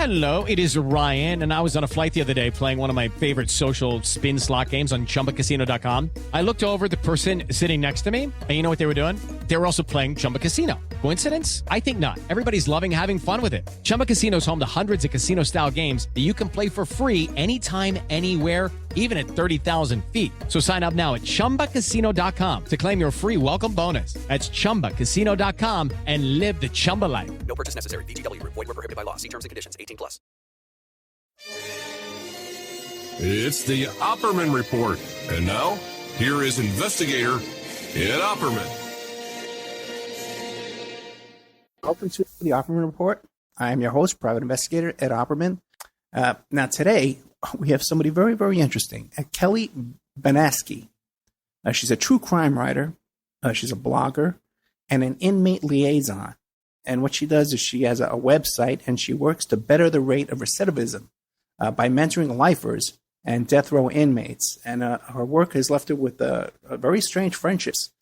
Hello, it is Ryan, and I was on a flight the other day playing one of my favorite social spin slot games on ChumbaCasino.com. I looked over at the person sitting next to me, and you know what they were doing? They were also playing Chumba Casino. Coincidence? I think not. Everybody's loving having fun with it. Chumba Casino is home to hundreds of casino-style games that you can play for free anytime, anywhere, even at 30,000 feet. So sign up now at ChumbaCasino.com to claim your free welcome bonus. That's ChumbaCasino.com and live the Chumba life. No purchase necessary. VGW. Void where prohibited by law. See terms and conditions. 18+. It's the Opperman Report. And now, here is investigator Ed Opperman. Welcome to the Opperman Report. I am your host, Private Investigator Ed Opperman. Now today, we have somebody very, very interesting. Kelly Baneski. She's a true crime writer. She's a blogger and an inmate liaison. And what she does is she has a website, and she works to better the rate of recidivism by mentoring lifers and death row inmates. And her work has left her with very strange friendships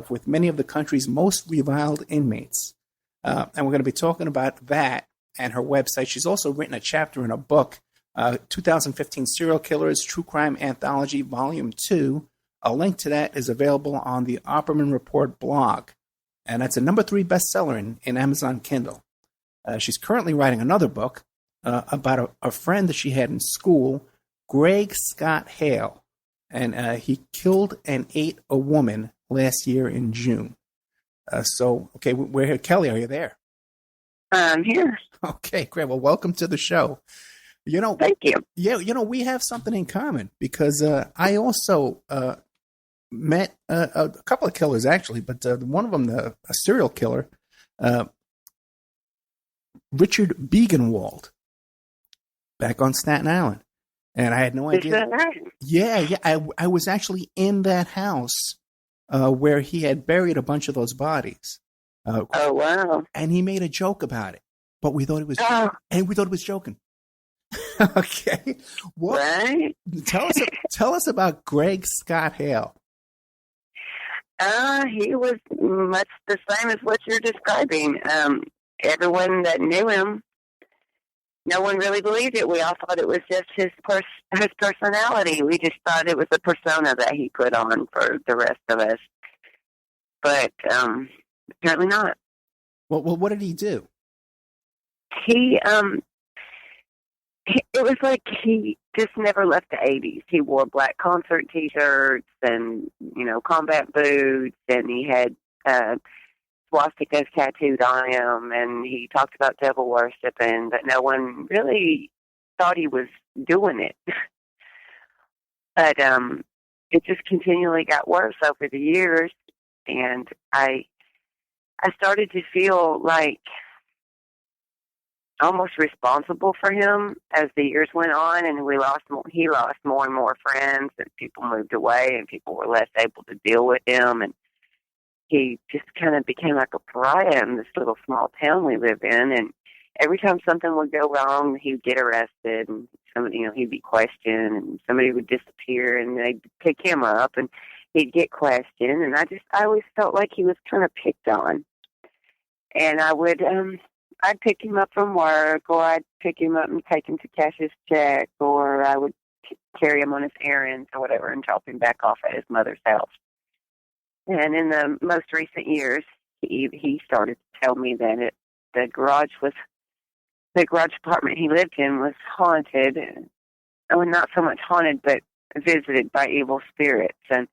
with many of the country's most reviled inmates. And we're going to be talking about that and her website. She's also written a chapter in a book, 2015 Serial Killers True Crime Anthology, Volume 2. A link to that is available on the Opperman Report blog. And that's a number 3 bestseller in Amazon Kindle. She's currently writing another book about a friend that she had in school, Greg Scott Hale. And he killed and ate a woman last year in June. Okay, we're here. Kelly, are you there? I'm here. Okay, great. Well, welcome to the show. Thank you. Yeah, we have something in common because I also met a couple of killers, actually, but one of them, a serial killer, Richard Biegenwald, back on Staten Island. And I had no idea. Is that right? Yeah. I was actually in that house where he had buried a bunch of those bodies. Oh, wow. And he made a joke about it, but we thought it was joking. Okay. Right? Tell us about Greg Scott Hale. He was much the same as what you're describing. Everyone that knew him, no one really believed it. We all thought it was just his personality. We just thought it was a persona that he put on for the rest of us. But apparently not. Well, what did he do? It was like he just never left the 80s. He wore black concert T-shirts and, combat boots, and he had swastikas tattooed on him, and he talked about devil worshiping, but no one really thought he was doing it. But it just continually got worse over the years, and I started to feel like almost responsible for him as the years went on, and he lost more and more friends, and people moved away, and people were less able to deal with him, and he just kind of became like a pariah in this little small town we live in. And every time something would go wrong, he'd get arrested, and he'd be questioned, and somebody would disappear, and they'd pick him up, and he'd get questioned, and I always felt like he was kind of picked on. And I'd pick him up from work, or I'd pick him up and take him to cash his check, or I would carry him on his errands or whatever and drop him back off at his mother's house. And in the most recent years, he started to tell me that the garage apartment he lived in was haunted. Well, not so much haunted, but visited by evil spirits. And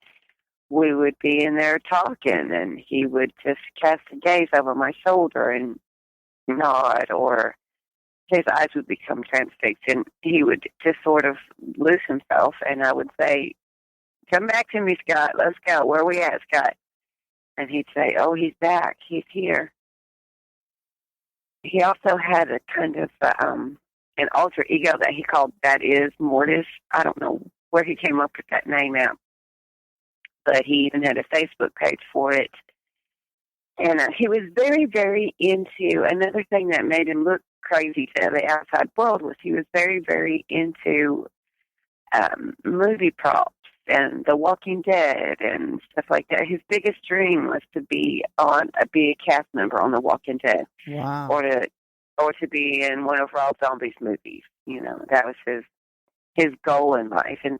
we would be in there talking, and he would just cast a gaze over my shoulder and nod, or his eyes would become transfixed, and he would just sort of lose himself, and I would say, "Come back to me, Scott. Let's go. Where are we at, Scott?" And he'd say, "Oh, he's back. He's here." He also had a kind of an alter ego that he called That Is Mortis. I don't know where he came up with that name at, but he even had a Facebook page for it. And he was very, very into, another thing that made him look crazy to the outside world was he was very, very into movie props and The Walking Dead and stuff like that. His biggest dream was to be a cast member on The Walking Dead. Wow. Or to or to be in one of Rob Zombie's movies. You know, that was his goal in life. And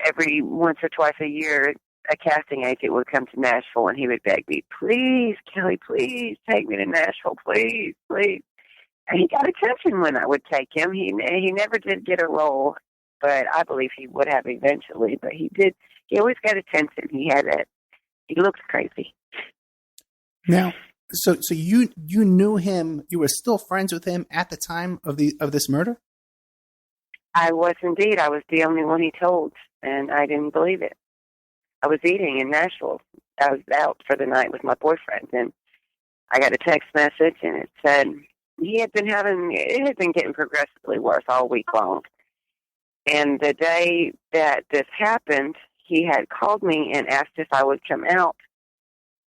every once or twice a year, a casting agent would come to Nashville, and he would beg me, please, Kelly, please take me to Nashville, please, please. And he got attention when I would take him. He never did get a role, but I believe he would have eventually. But he did. He always got attention. He had that. He looked crazy. Now, so you knew him. You were still friends with him at the time of this murder? I was indeed. I was the only one he told, and I didn't believe it. I was eating in Nashville. I was out for the night with my boyfriend, and I got a text message, and it said it had been getting progressively worse all week long. And the day that this happened, he had called me and asked if I would come out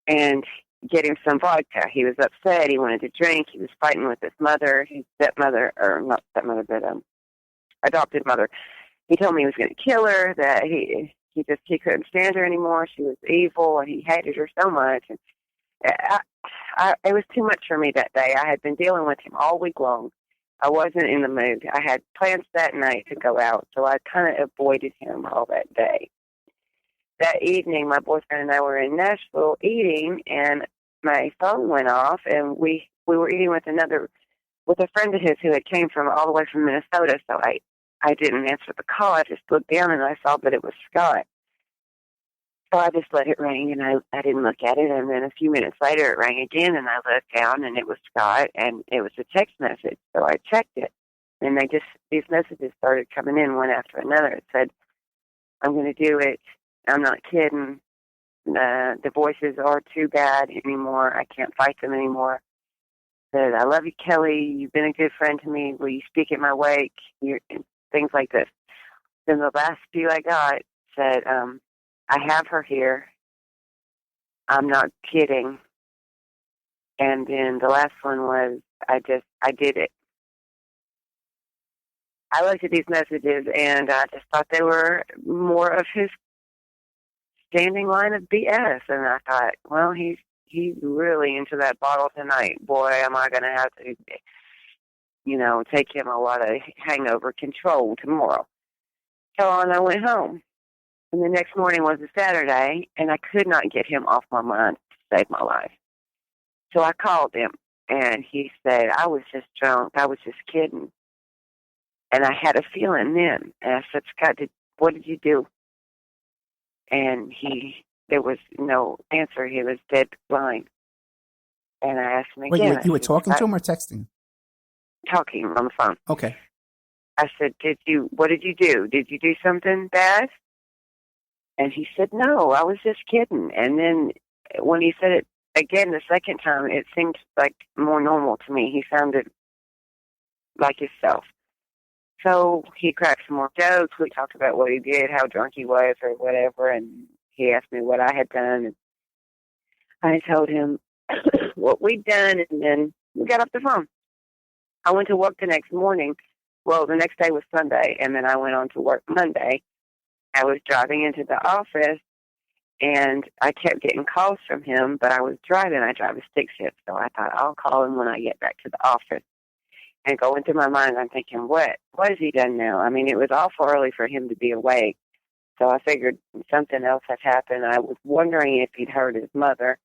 and get him some vodka. He was upset. He wanted to drink. He was fighting with his mother, his stepmother, or not stepmother, but adopted mother. He told me he was going to kill her, that he couldn't stand her anymore. She was evil, and he hated her so much. And it was too much for me that day. I had been dealing with him all week long. I wasn't in the mood. I had plans that night to go out, so I kind of avoided him all that day. That evening, my boyfriend and I were in Nashville eating, and my phone went off, and we were eating with a friend of his who had came from all the way from Minnesota, so I didn't answer the call. I just looked down, and I saw that it was Scott. So I just let it ring, and I didn't look at it, and then a few minutes later it rang again, and I looked down, and it was Scott, and it was a text message, so I checked it, and these messages started coming in one after another. It said, I'm going to do it. I'm not kidding. The voices are too bad anymore. I can't fight them anymore. Said, I love you, Kelly. You've been a good friend to me. Will you speak at my wake? Things like this. Then the last few I got said, I have her here. I'm not kidding. And then the last one was, I did it. I looked at these messages, and I just thought they were more of his standing line of BS. And I thought, well, he's really into that bottle tonight. Boy, am I going to have to, take him a lot of hangover control tomorrow. So on I went home. And the next morning was a Saturday, and I could not get him off my mind to save my life. So I called him, and he said, I was just drunk. I was just kidding. And I had a feeling then. And I said, Scott, what did you do? And there was no answer. He was dead blind. And I asked him again. Wait, you were talking to him or texting? Talking on the phone. Okay. I said, what did you do? Did you do something bad? And he said, no, I was just kidding. And then when he said it again the second time, it seemed like more normal to me. He sounded like himself. So he cracked some more jokes. We talked about what he did, how drunk he was or whatever, and he asked me what I had done. And I told him what we'd done, and then we got off the phone. I went to work the next morning. Well, the next day was Sunday, and then I went on to work Monday. I was driving into the office, and I kept getting calls from him, but I was driving. I drive a stick shift, so I thought I'll call him when I get back to the office. And going through my mind, I'm thinking, what has he done now? I mean, it was awful early for him to be awake, so I figured something else had happened. I was wondering if he'd hurt his mother.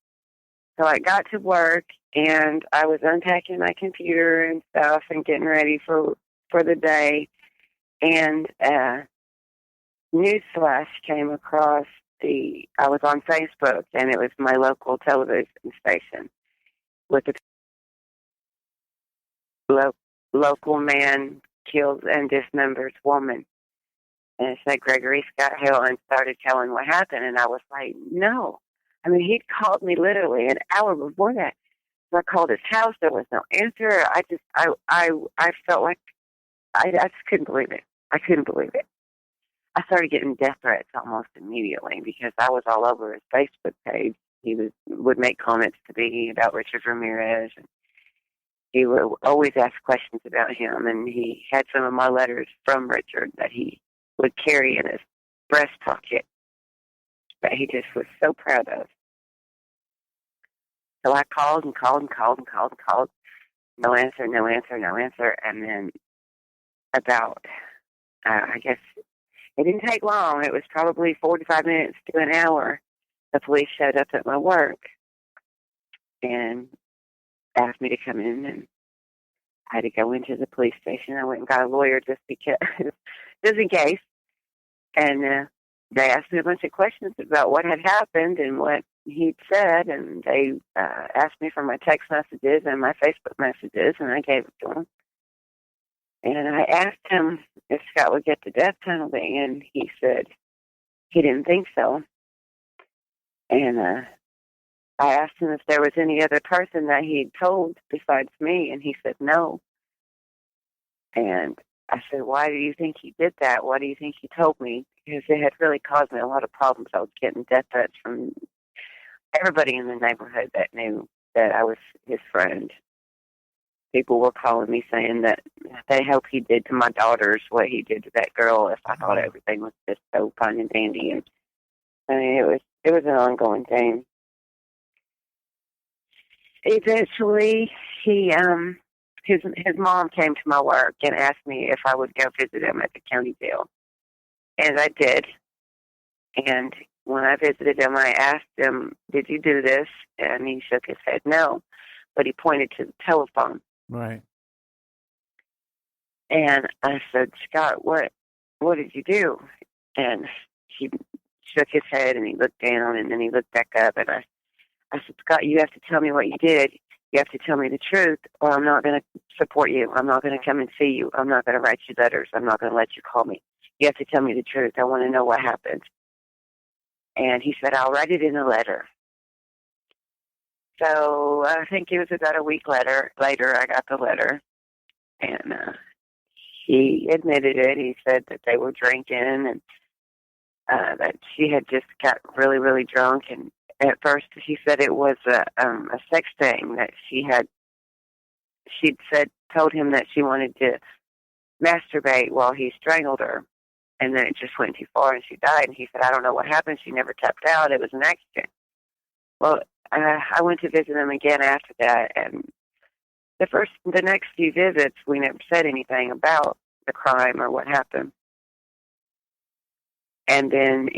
So I got to work, and I was unpacking my computer and stuff and getting ready for the day, and newsflash came across I was on Facebook, and it was my local television station with the local man kills and dismembers woman. And it said Gregory Scott Hill, and started telling what happened. And I was like, no. I mean, he'd called me literally an hour before that. So I called his house. There was no answer. I felt like I just couldn't believe it. I couldn't believe it. I started getting death threats almost immediately because I was all over his Facebook page. He would make comments to me about Richard Ramirez, and he would always ask questions about him. And he had some of my letters from Richard that he would carry in his breast pocket that he just was so proud of. So I called and called and called and called and called. no answer, no answer, no answer. And then about, I guess, it didn't take long. It was probably 45 minutes to an hour. The police showed up at my work and asked me to come in, and I had to go into the police station. I went and got a lawyer just because, just in case. And they asked me a bunch of questions about what had happened and what he'd said, and they asked me for my text messages and my Facebook messages, and I gave it to him. And I asked him if Scott would get the death penalty, and he said he didn't think so. And I asked him if there was any other person that he'd told besides me, and he said no. And I said, why do you think he did that? Why do you think he told me? Because it had really caused me a lot of problems. I was getting death threats from everybody in the neighborhood that knew that I was his friend. People were calling me saying that they hope he did to my daughters what he did to that girl if I thought everything was just so fine and dandy. And I mean, it was an ongoing thing. Eventually, his mom came to my work and asked me if I would go visit him at the county jail. And I did. And when I visited him, I asked him, did you do this? And he shook his head no. But he pointed to the telephone. Right. And I said, Scott, what did you do? And he shook his head and he looked down and then he looked back up. And I said, Scott, you have to tell me what you did. You have to tell me the truth, or I'm not going to support you. I'm not going to come and see you. I'm not going to write you letters. I'm not going to let you call me. You have to tell me the truth. I want to know what happened. And he said, I'll write it in a letter. So I think it was about a week later, I got the letter. And he admitted it. He said that they were drinking and that she had just got really, really drunk. And at first he said it was a sex thing that she'd told him that she wanted to masturbate while he strangled her. And then it just went too far and she died. And he said, I don't know what happened. She never tapped out. It was an accident. Well, I went to visit him again after that. And the next few visits, we never said anything about the crime or what happened. And then,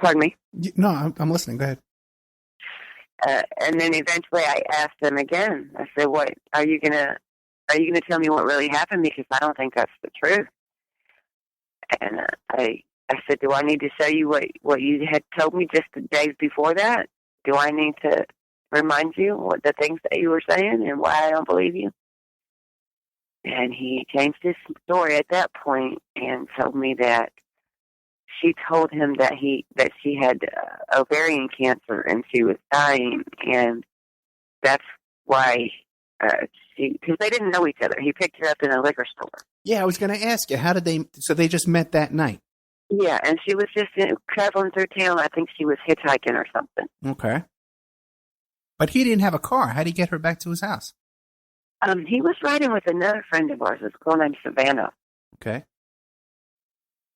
pardon me? No, I'm listening. Go ahead. And then eventually I asked him again. I said, what, are you going to tell me what really happened? Because I don't think that's the truth. And I said, do I need to show you what you had told me just the days before that? Do I need to remind you what the things that you were saying and why I don't believe you? And he changed his story at that point and told me that she told him that she had ovarian cancer and she was dying, and that's why because they didn't know each other. He picked her up in a liquor store. Yeah, I was going to ask you, how did they just met that night? Yeah, and she was just traveling through town. I think she was hitchhiking or something. Okay. But he didn't have a car. How did he get her back to his house? He was riding with another friend of ours, a girl named Savannah. Okay.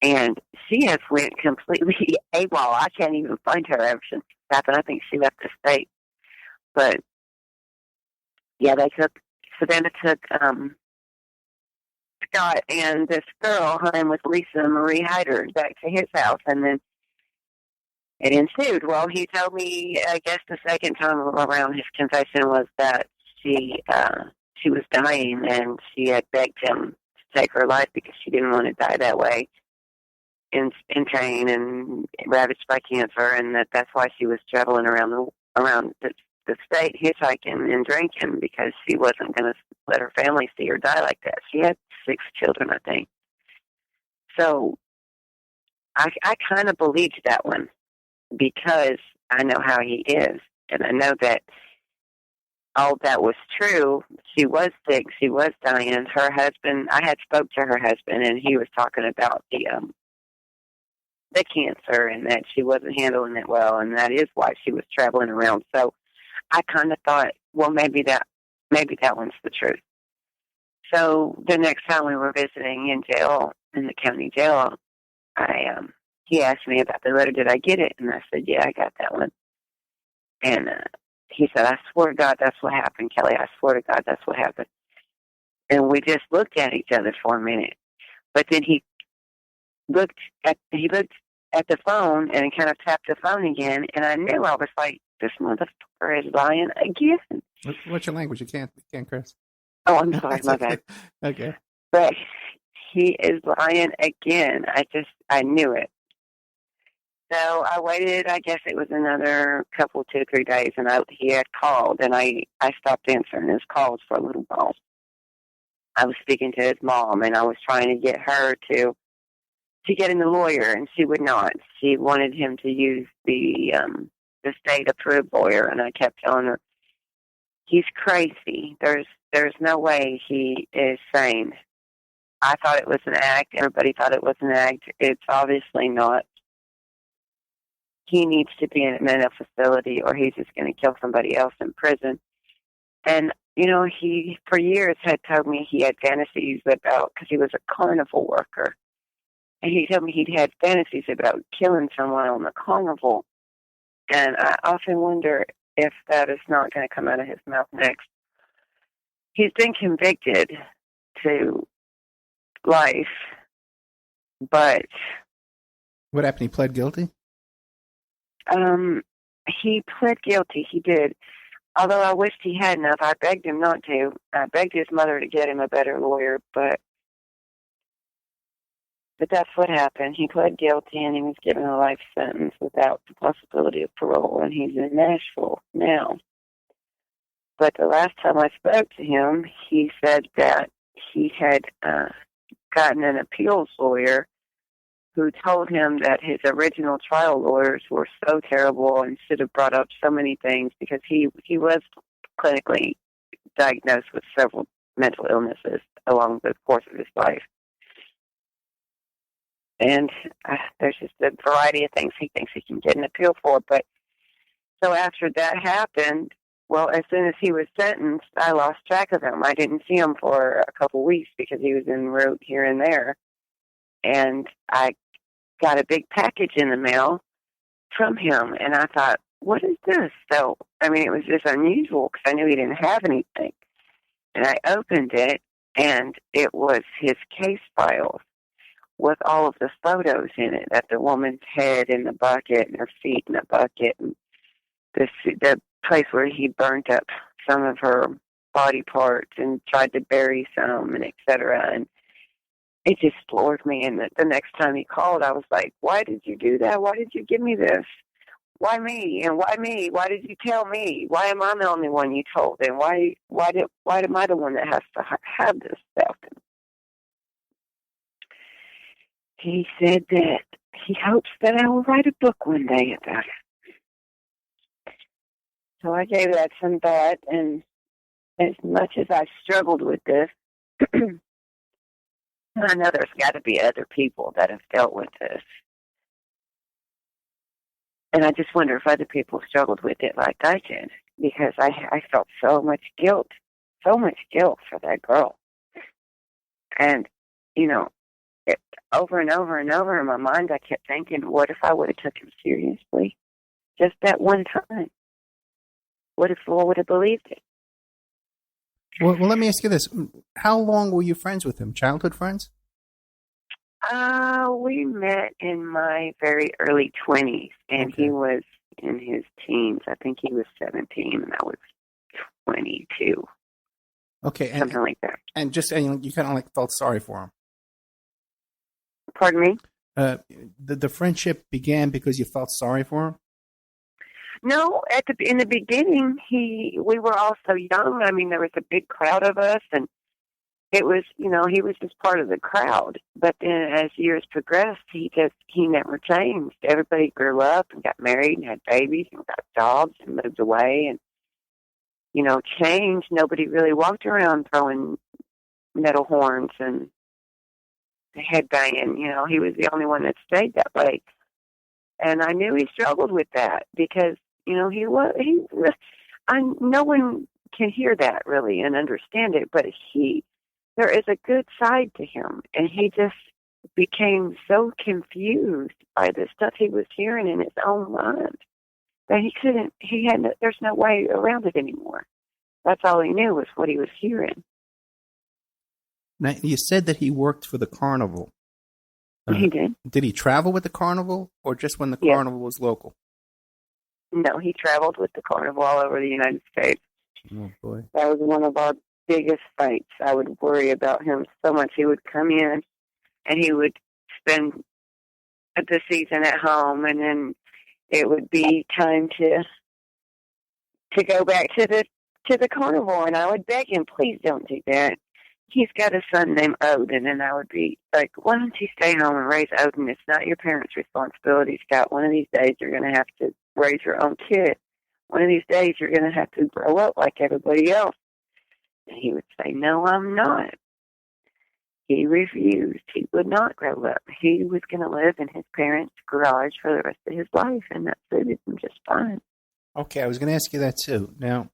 And she has went completely AWOL. I can't even find her ever since it happened. I think she left the state. But, yeah, Savannah took Scott and this girl, her name was Lisa Marie Hyder, back to his house. And then it ensued. Well, he told me, I guess the second time around his confession was that she was dying and she had begged him to take her life because she didn't want to die that way. In pain and ravaged by cancer, and that's why she was traveling around the state hitchhiking and drinking, because she wasn't going to let her family see her die like that. She had 6 children, I think. So I kind of believed that one because I know how he is, and I know that all that was true. She was sick. She was dying. Her husband, I had spoke to her husband, and he was talking about the cancer and that she wasn't handling it well, and that is why she was traveling around. So I kind of thought, well, maybe that one's the truth. So the next time we were visiting in jail, in the county jail, he asked me about the letter. Did I get it? And I said, yeah, I got that one. And he said, I swear to God, that's what happened, Kelly. I swear to God, that's what happened. And we just looked at each other for a minute. But then he looked at the phone and kind of tapped the phone again, and I knew. I was like, this motherfucker is lying again. What's your language? You can't curse. Oh, I'm sorry, my bad. Okay. But he is lying again. I knew it. So I waited, I guess it was another couple, 2 or 3 days, and he had called, and I stopped answering his calls for a little while. I was speaking to his mom, and I was trying to get her to get in the lawyer, and she would not. She wanted him to use the state-approved lawyer, and I kept telling her, he's crazy. There's no way he is sane. I thought it was an act. Everybody thought it was an act. It's obviously not. He needs to be in a mental facility, or he's just going to kill somebody else in prison. And, he, for years, had told me he had fantasies about, because he was a carnival worker, and he told me he'd had fantasies about killing someone on the carnival. And I often wonder if that is not going to come out of his mouth next. He's been convicted to life, but... What happened? He pled guilty? He pled guilty. He did. Although I wished he hadn't. I begged him not to. I begged his mother to get him a better lawyer, but that's what happened. He pled guilty, and he was given a life sentence without the possibility of parole, and he's in Nashville now. But the last time I spoke to him, he said that he had gotten an appeals lawyer who told him that his original trial lawyers were so terrible and should have brought up so many things, because he was clinically diagnosed with several mental illnesses along the course of his life. And there's just a variety of things he thinks he can get an appeal for. But so after that happened, well, as soon as he was sentenced, I lost track of him. I didn't see him for a couple weeks because he was en route here and there. And I got a big package in the mail from him, and I thought, what is this? So, it was just unusual because I knew he didn't have anything. And I opened it, and it was his case files with all of the photos in it, of the woman's head in the bucket and her feet in the bucket, and the place where he burnt up some of her body parts and tried to bury some, and et cetera. And it just floored me. And the next time he called, I was like, why did you do that? Why did you give me this? Why me? And why me? Why did you tell me? Why am I the only one you told? And why am I the one that has to have this stuff? And he said that he hopes that I will write a book one day about it. So I gave that some thought, and as much as I struggled with this, I know there's got to be other people that have dealt with this. And I just wonder if other people struggled with it like I did, because I felt so much guilt for that girl. And, over and over and over in my mind, I kept thinking, what if I would have took him seriously just that one time? What if Laura would have believed it? Well, let me ask you this. How long were you friends with him? Childhood friends? We met in my very early 20s, and Okay. He was in his teens. I think he was 17, and I was 22. Okay. Something like that. And you kind of felt sorry for him. Pardon me? The friendship began because you felt sorry for him? No, in the beginning, we were all so young. There was a big crowd of us, and it was, he was just part of the crowd. But then as years progressed, he never changed. Everybody grew up and got married and had babies and got jobs and moved away and, changed. Nobody really walked around throwing metal horns and headbanging. He was the only one that stayed that way. And I knew he struggled with that because, no one can hear that really and understand it, but there is a good side to him, and he just became so confused by the stuff he was hearing in his own mind that there's no way around it anymore. That's all he knew was what he was hearing. Now, you said that he worked for the carnival. He did. Did he travel with the carnival, or just when the Yeah. carnival was local? No, he traveled with the carnival all over the United States. Oh, boy. That was one of our biggest fights. I would worry about him so much. He would come in and he would spend the season at home, and then it would be time to go back to the carnival, and I would beg him, please don't do that. He's got a son named Odin, and I would be like, why don't you stay home and raise Odin? It's not your parents' responsibility, Scott. One of these days you're going to have to raise your own kid. One of these days you're going to have to grow up like everybody else. And he would say, no, I'm not. He refused. He would not grow up. He was going to live in his parents' garage for the rest of his life, and that suited him just fine. Okay, I was going to ask you that, too. Now,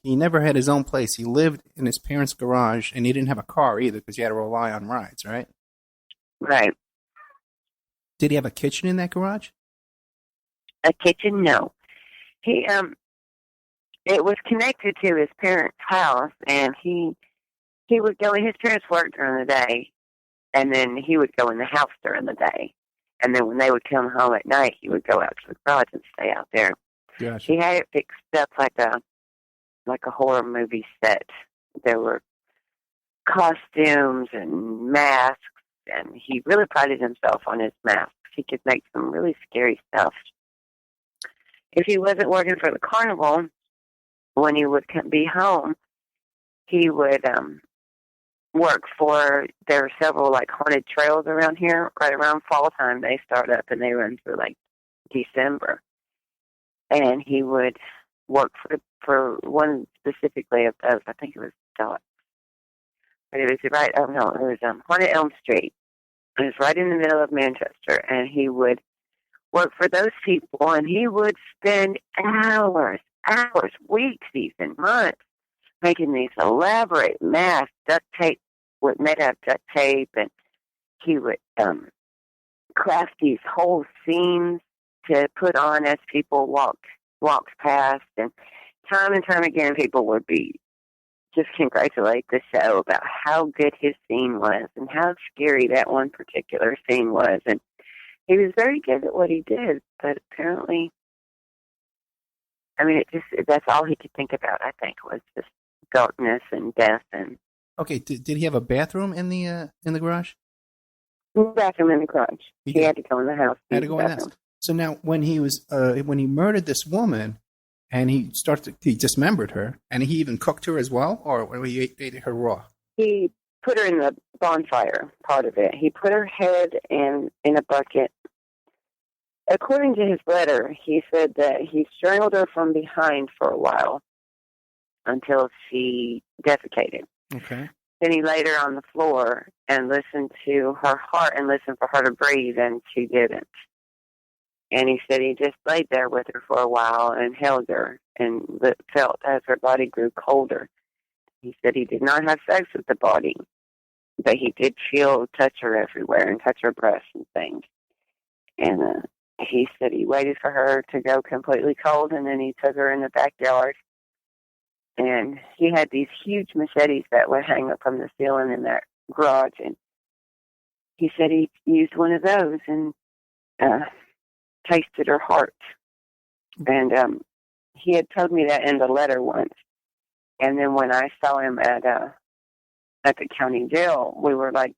he never had his own place. He lived in his parents' garage, and he didn't have a car either because he had to rely on rides, right? Right. Did he have a kitchen in that garage? A kitchen? No. He it was connected to his parents' house, and he would go. His parents worked during the day, and then he would go in the house during the day, and then when they would come home at night, he would go out to the garage and stay out there. Gotcha. He had it fixed up like a horror movie set. There were costumes and masks, and he really prided himself on his masks. He could make some really scary stuff. If he wasn't working for the carnival, when he would be home, he would work for, there are several like haunted trails around here. Right around fall time they start up, and they run through like December. And he would work for one specifically of those. I think it was Dot. But it was right, oh no, it was Haunted Elm Street. It was right in the middle of Manchester, and he would work for those people, and he would spend hours, weeks, even months, making these elaborate masks, duct tape, made out of duct tape, and he would craft these whole scenes to put on as people walked past, and time again people would be just congratulate the show about how good his scene was and how scary that one particular scene was. And he was very good at what he did, but apparently, I mean, that's all he could think about, I think, was just darkness and death. And Okay, did he have a bathroom in the garage? bathroom in the garage. He had to go in the house. Had to go in the house. So now, when he murdered this woman, and he dismembered her, and he even cooked her as well, or he ate her raw? He put her in the bonfire, part of it. He put her head in a bucket. According to his letter, he said that he strangled her from behind for a while until she defecated. Okay. Then he laid her on the floor and listened to her heart and listened for her to breathe, and she didn't. And he said he just laid there with her for a while and held her and felt as her body grew colder. He said he did not have sex with the body, but he did touch her everywhere and touch her breasts and things. And he said he waited for her to go completely cold, and then he took her in the backyard. And he had these huge machetes that would hang up from the ceiling in that garage. And he said he used one of those and tasted her heart. And he had told me that in the letter once. And then when I saw him at the county jail, we were like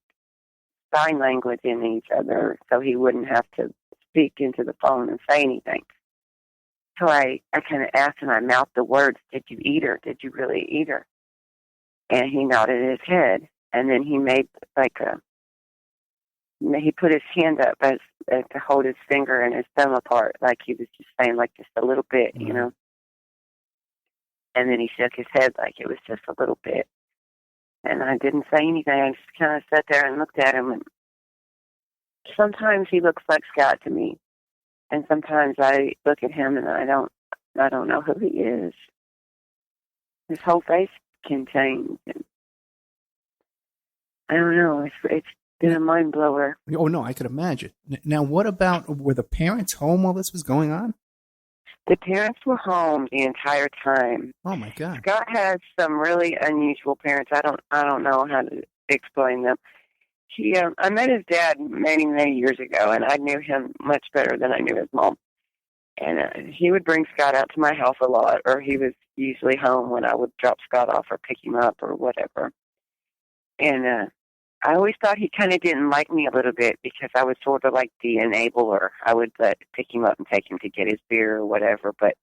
sign language in each other so he wouldn't have to speak into the phone and say anything. So I kind of asked him, I mouthed the words, did you eat her? Did you really eat her? And he nodded his head. And then he made he put his hand up as to hold his finger and his thumb apart, like he was just saying, like just a little bit, you know. And then he shook his head like it was just a little bit. And I didn't say anything. I just kind of sat there and looked at him. And sometimes he looks like Scott to me. And sometimes I look at him and I don't know who he is. His whole face can change. And I don't know. It's been a mind blower. Oh no, I could imagine. Now, what about, were the parents home while this was going on? The parents were home the entire time. Oh my God. Scott has some really unusual parents. I don't know how to explain them. I met his dad many, many years ago, and I knew him much better than I knew his mom. And he would bring Scott out to my house a lot, or he was usually home when I would drop Scott off or pick him up or whatever. And I always thought he kind of didn't like me a little bit because I was sort of like the enabler. I would pick him up and take him to get his beer or whatever. But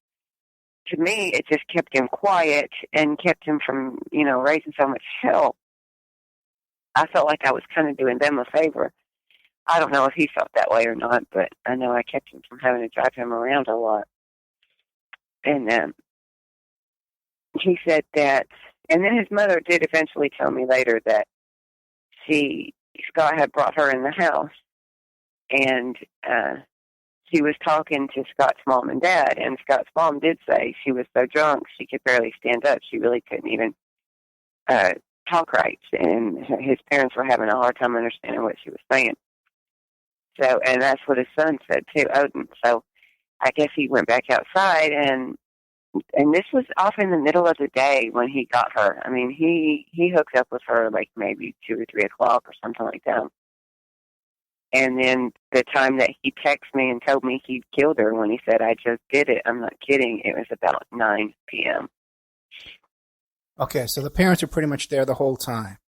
to me, it just kept him quiet and kept him from, raising so much hell. I felt like I was kind of doing them a favor. I don't know if he felt that way or not, but I know I kept him from having to drive him around a lot. And he said that, and then his mother did eventually tell me later that Scott had brought her in the house, and she was talking to Scott's mom and dad, and Scott's mom did say she was so drunk she could barely stand up. She really couldn't even talk right, and his parents were having a hard time understanding what she was saying. So, and that's what his son said too, Odin. So, I guess he went back outside, and this was off in the middle of the day when he got her. I mean, he hooked up with her like maybe 2 or 3 o'clock or something like that. And then the time that he texted me and told me he'd killed her, when he said, "I just did it," I'm not kidding, it was about 9 p.m. Okay, so the parents are pretty much there the whole time.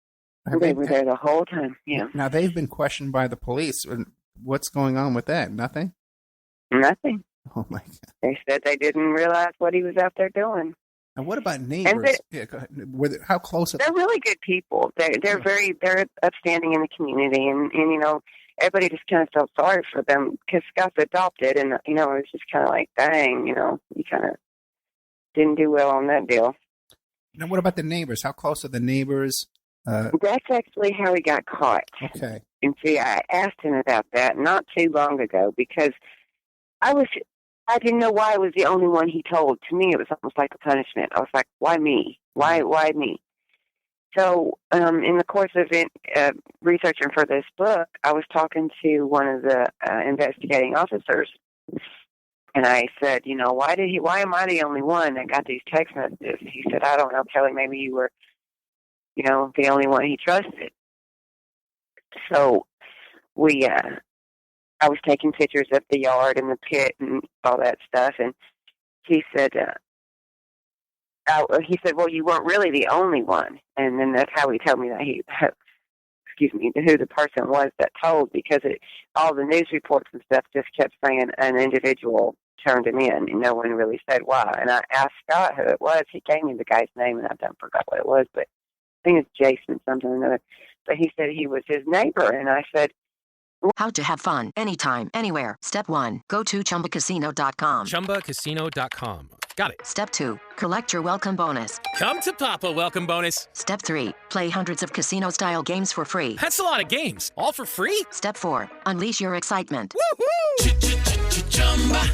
They were there the whole time, yeah. Now, they've been questioned by the police. What's going on with that? Nothing? Nothing. Oh, my God. They said they didn't realize what he was out there doing. And what about neighbors? How close are they? They're really good people. They're upstanding in the community, and everybody just kind of felt sorry for them because Scott's adopted, and it was just kind of like, dang, you kind of didn't do well on that deal. Now, what about the neighbors? How close are the neighbors? That's actually how he got caught. Okay. And see, I asked him about that not too long ago because I didn't know why I was the only one he told. To me, it was almost like a punishment. I was like, why me? Why me? So in the course of researching for this book, I was talking to one of the investigating officers, and I said, why am I the only one that got these text messages? He said, I don't know, Kelly, maybe you were, the only one he trusted. So I was taking pictures of the yard and the pit and all that stuff, and he said, well, you weren't really the only one. And then that's how he told me that who the person was that told, because all the news reports and stuff just kept saying an individual turned him in, and no one really said why. And I asked Scott who it was. He gave me the guy's name, and I forgot what it was, but I think it's Jason something or another. But he said he was his neighbor, and I said, how to have fun anytime, anywhere. Step 1, go to ChumbaCasino.com. ChumbaCasino.com. Got it. Step 2, collect your welcome bonus. Come to Papa welcome bonus. Step 3, play hundreds of casino-style games for free. That's a lot of games, all for free? Step 4, unleash your excitement. Woohoo!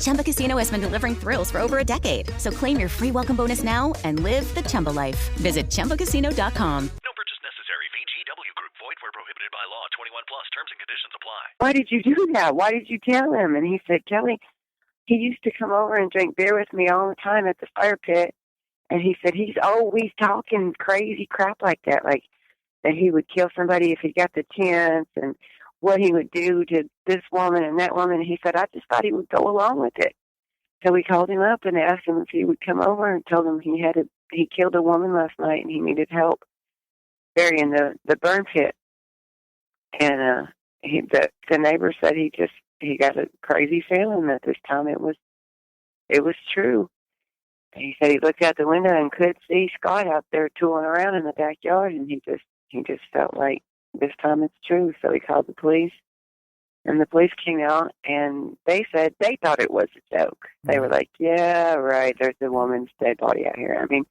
Chumba Casino has been delivering thrills for over a decade. So claim your free welcome bonus now and live the Chumba life. Visit ChumbaCasino.com. No purchase necessary. VGW Group. Void where prohibited by law. 21 plus. Terms and conditions apply. Why did you do that? Why did you tell him? And he said, Kelly, he used to come over and drink beer with me all the time at the fire pit. And he said he's always talking crazy crap like that, like that he would kill somebody if he got the chance, and what he would do to this woman and that woman. And he said, I just thought he would go along with it. So we called him up and asked him if he would come over, and told him he killed a woman last night and he needed help burying the burn pit. And the neighbor said he got a crazy feeling that this time it was true. And he said he looked out the window and could see Scott out there tooling around in the backyard, and he just felt like this time it's true. So he called the police, and the police came out, and they said they thought it was a joke. They were like, yeah, right, there's a woman's dead body out here. I mean,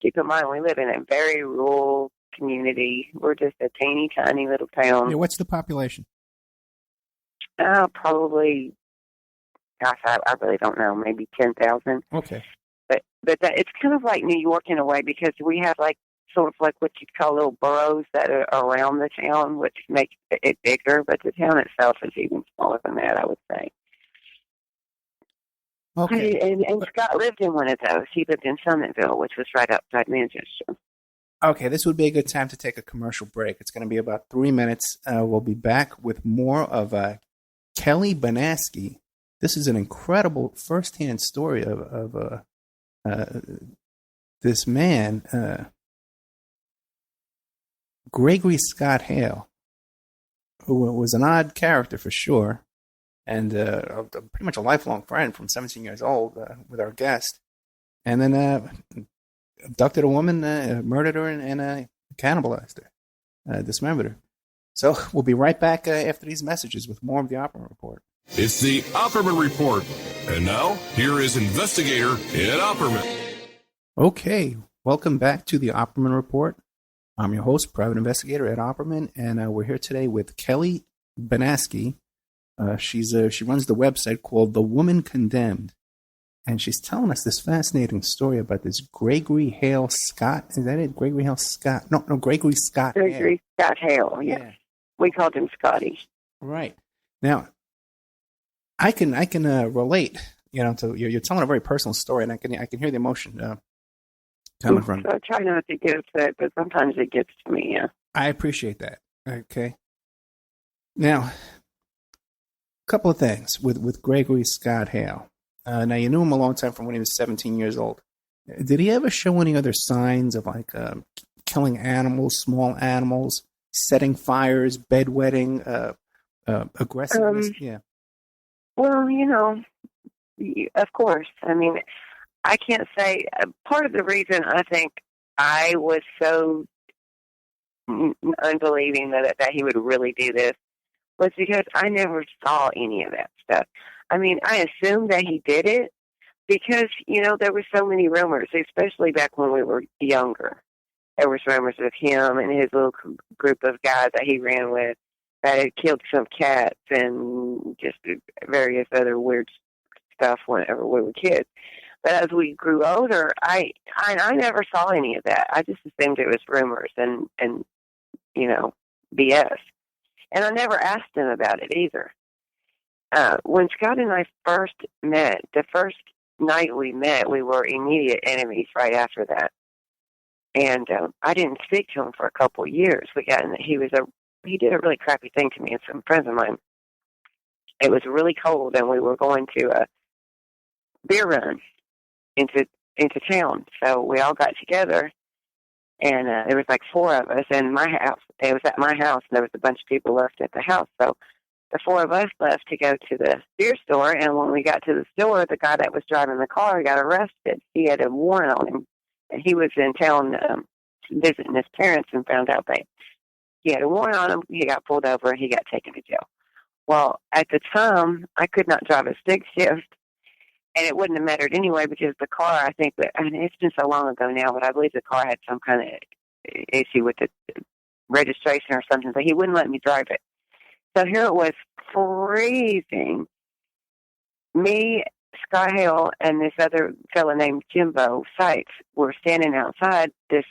keep in mind, we live in a very rural community. We're just a teeny tiny little town. Yeah, what's the population? Probably, gosh, I really don't know, maybe 10,000. Okay. But that, it's kind of like New York in a way, because we have sort of like what you'd call little boroughs that are around the town, which makes it bigger, but the town itself is even smaller than that, I would say. Okay. And Scott lived in one of those. He lived in Summitville, which was right outside Manchester. Okay, this would be a good time to take a commercial break. It's going to be about 3 minutes. We'll be back with more of Kelly Baneski. This is an incredible firsthand story of this man, Gregory Scott Hale, who was an odd character for sure, and pretty much a lifelong friend from 17 years old with our guest. And then abducted a woman, murdered her, and cannibalized her, dismembered her. So we'll be right back after these messages with more of the Opperman Report. It's the Opperman Report. And now, here is investigator Ed Opperman. Okay, welcome back to the Opperman Report. I'm your host, private investigator Ed Opperman, and we're here today with Kelly Baneski. She runs the website called The Woman Condemned. And she's telling us this fascinating story about this Gregory Hale Scott. Is that it? Gregory Hale Scott? No, Gregory Scott Hale. Gregory Scott Hale, yes. Yeah. We called him Scotty. Right. Now, I can relate, to you're telling a very personal story, and I can hear the emotion coming from. So I try not to get upset, but sometimes it gets to me, yeah. I appreciate that. Okay. Now, a couple of things with Gregory Scott Hale. Now, you knew him a long time from when he was 17 years old. Did he ever show any other signs of, killing animals, small animals, setting fires, bedwetting, aggressiveness? Yeah. Well, of course. I mean, I can't say. Part of the reason I think I was so unbelieving that he would really do this was because I never saw any of that stuff. I mean, I assumed that he did it because, there were so many rumors, especially back when we were younger. There was rumors of him and his little group of guys that he ran with that had killed some cats and just various other weird stuff whenever we were kids. But as we grew older, I never saw any of that. I just assumed it was rumors and BS. And I never asked him about it either. When Scott and I first met, the first night we met, we were immediate enemies right after that. And I didn't speak to him for a couple of years. He did a really crappy thing to me and some friends of mine. It was really cold, and we were going to a beer run into town. So we all got together, and there was like four of us in my house. It was at my house, and there was a bunch of people left at the house. So the four of us left to go to the beer store, and when we got to the store, the guy that was driving the car got arrested. He had a warrant on him, and he was in town visiting his parents and found out that he had a warrant on him. He got pulled over, and he got taken to jail. Well, at the time, I could not drive a stick shift, and it wouldn't have mattered anyway because the car, I think, it's been so long ago now, but I believe the car had some kind of issue with the registration or something, so he wouldn't let me drive it. So here it was freezing. Me, Scott Hale, and this other fellow named Jimbo Sykes were standing outside this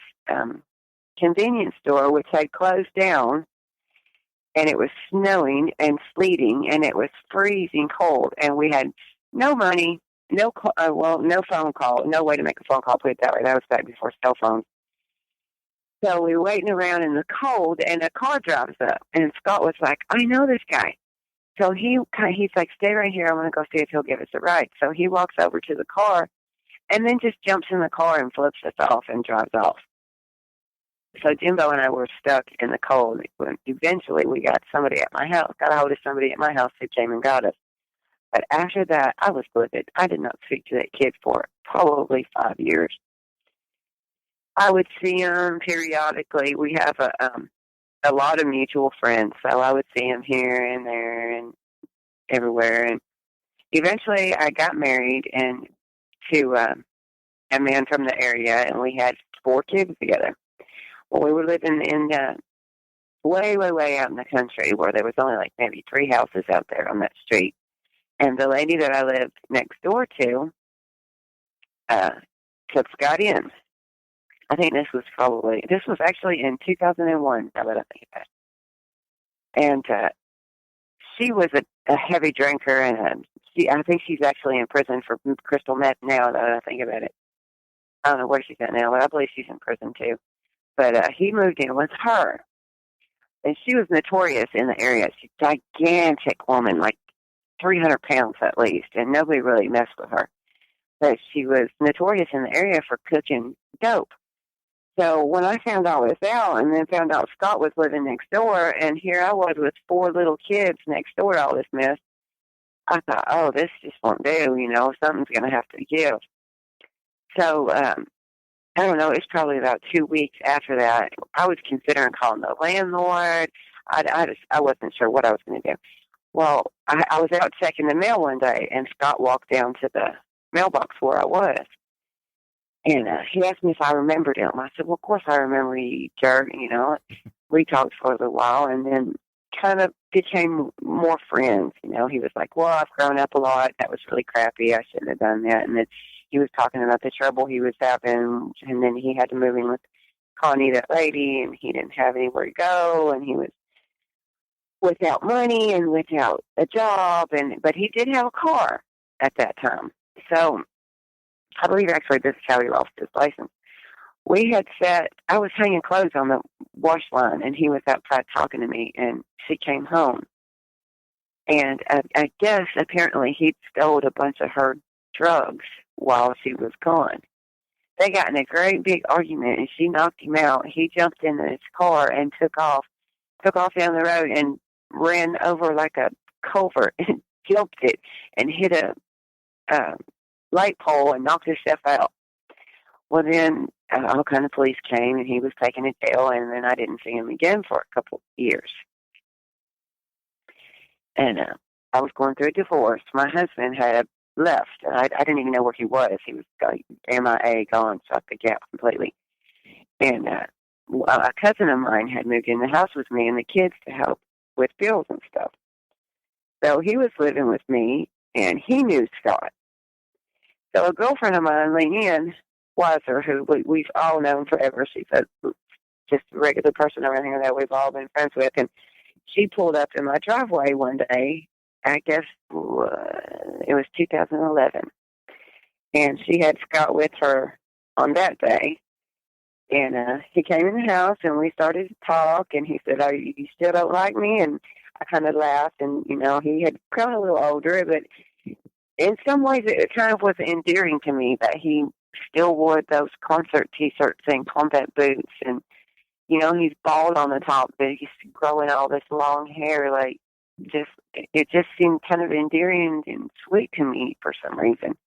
convenience store, which had closed down, and it was snowing and sleeting, and it was freezing cold, and we had no money, no phone call, no way to make a phone call, put it that way. That was back before cell phones. So we were waiting around in the cold, and a car drives up, and Scott was like, I know this guy. So he's like, stay right here. I'm going to go see if he'll give us a ride. So he walks over to the car and then just jumps in the car and flips us off and drives off. So Jimbo and I were stuck in the cold. Eventually, we got a hold of somebody at my house who came and got us. But after that, I was livid. I did not speak to that kid for probably 5 years. I would see him periodically. We have a lot of mutual friends, so I would see him here and there and everywhere. And eventually, I got married to a man from the area, and we had 4 kids together. Well, we were living in way, way, way out in the country where there was only like maybe 3 houses out there on that street. And the lady that I lived next door to took Scott in. I think this was actually in 2001, now that I think about it. And she was a heavy drinker, and I think she's actually in prison for crystal meth now that I think about it. I don't know where she's at now, but I believe she's in prison too. But he moved in with her. And she was notorious in the area. She's a gigantic woman, like 300 pounds at least, and nobody really messed with her. But she was notorious in the area for cooking dope. So when I found all this out and then found out Scott was living next door, and here I was with 4 little kids next door to all this mess, I thought, oh, this just won't do, something's going to have to give. So, I don't know, it's probably about 2 weeks after that, I was considering calling the landlord. I wasn't sure what I was going to do. Well, I was out checking the mail one day, and Scott walked down to the mailbox where I was. And he asked me if I remembered him. I said, well, of course I remember you, jerk. We talked for a little while and then kind of became more friends. He was like, well, I've grown up a lot. That was really crappy. I shouldn't have done that. And then he was talking about the trouble he was having. And then he had to move in with Connie, that lady, and he didn't have anywhere to go. And he was without money and without a job. But he did have a car at that time. So I believe actually this is how he lost his license. I was hanging clothes on the wash line, and he was outside talking to me, and she came home. And I guess apparently he'd stolen a bunch of her drugs while she was gone. They got in a great big argument, and she knocked him out. He jumped in his car and took off down the road and ran over like a culvert and jumped it and hit a light pole and knocked himself out. Well, then all kind of police came, and he was taken to jail, and then I didn't see him again for a couple of years. And I was going through a divorce. My husband had left. I didn't even know where he was. He was MIA, gone, shut the gap completely. And a cousin of mine had moved in the house with me and the kids to help with bills and stuff. So he was living with me, and he knew Scott. So a girlfriend of mine, Leanne Weiser, who we've all known forever, she's just a regular person around here that we've all been friends with, and she pulled up in my driveway one day, I guess it was 2011, and she had Scott with her on that day, and he came in the house, and we started to talk, and he said, oh, you still don't like me? And I kind of laughed, and, he had grown a little older, but in some ways, it kind of was endearing to me that he still wore those concert T-shirts and combat boots. And, he's bald on the top, but he's growing all this long hair. It just seemed kind of endearing and sweet to me for some reason.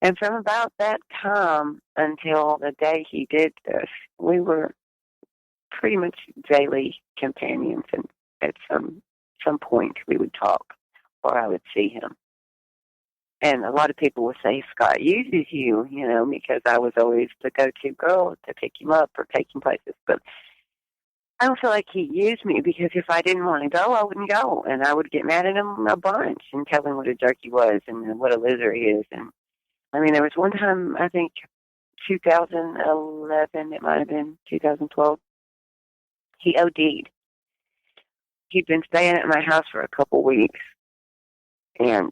And from about that time until the day he did this, we were pretty much daily companions. And at some point, we would talk, or I would see him. And a lot of people would say, Scott uses you, because I was always the go-to girl to pick him up or take him places. But I don't feel like he used me, because if I didn't want to go, I wouldn't go. And I would get mad at him a bunch and tell him what a jerk he was and what a loser he is. And, there was one time, I think 2011, it might have been 2012, he OD'd. He'd been staying at my house for a couple weeks. And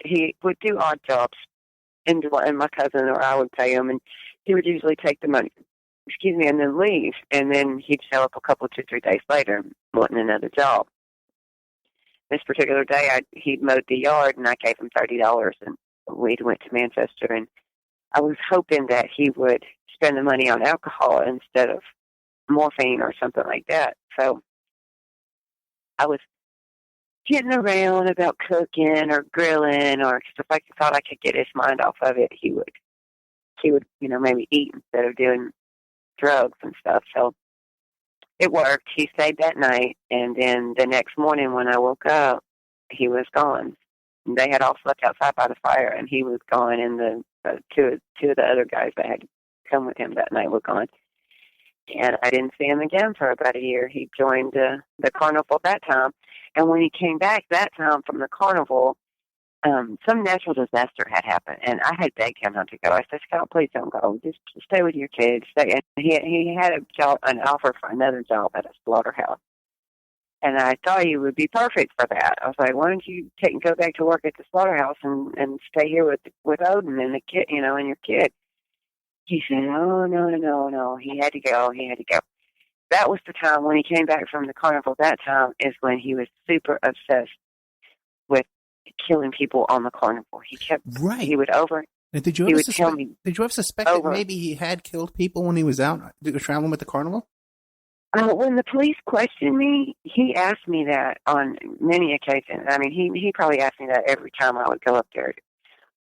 he would do odd jobs, and my cousin or I would pay him, and he would usually take the money, and then leave, and then he'd show up 2-3 days later wanting another job. This particular day, he'd mowed the yard, and I gave him $30, and we went to Manchester, and I was hoping that he would spend the money on alcohol instead of morphine or something like that. So I was getting around about cooking or grilling, or if I thought I could get his mind off of it, he would, maybe eat instead of doing drugs and stuff. So it worked. He stayed that night, and then the next morning when I woke up, he was gone. They had all slept outside by the fire, and he was gone, and the two of the other guys that had come with him that night were gone. And I didn't see him again for about a year. He joined the carnival that time. And when he came back that time from the carnival, some natural disaster had happened. And I had begged him not to go. I said, Scott, please don't go. Just stay with your kids. Stay. And he had an offer for another job at a slaughterhouse. And I thought he would be perfect for that. I was like, why don't you go back to work at the slaughterhouse and stay here with Odin and the kid, and your kid. He said, oh, no. He had to go. That was the time when he came back from the carnival. That time is when he was super obsessed with killing people on the carnival. He kept, he would over, now, did you ever suspect that maybe he had killed people when he was out traveling with the carnival? When the police questioned me, he asked me that on many occasions. I mean, he probably asked me that every time I would go up there.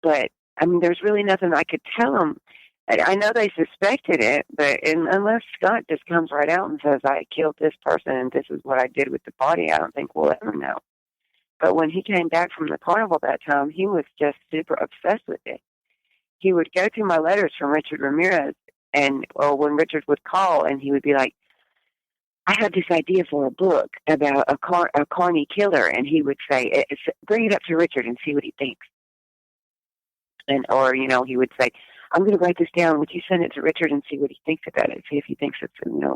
But, I mean, there's really nothing I could tell him. I know they suspected it, but unless Scott just comes right out and says, I killed this person and this is what I did with the body, I don't think we'll ever know. But when he came back from the carnival that time, he was just super obsessed with it. He would go through my letters from Richard Ramirez, or when Richard would call, and he would be like, I have this idea for a book about a carny killer, and he would say, bring it up to Richard and see what he thinks. Or he would say, I'm going to write this down. Would you send it to Richard and see what he thinks about it? See if he thinks it's,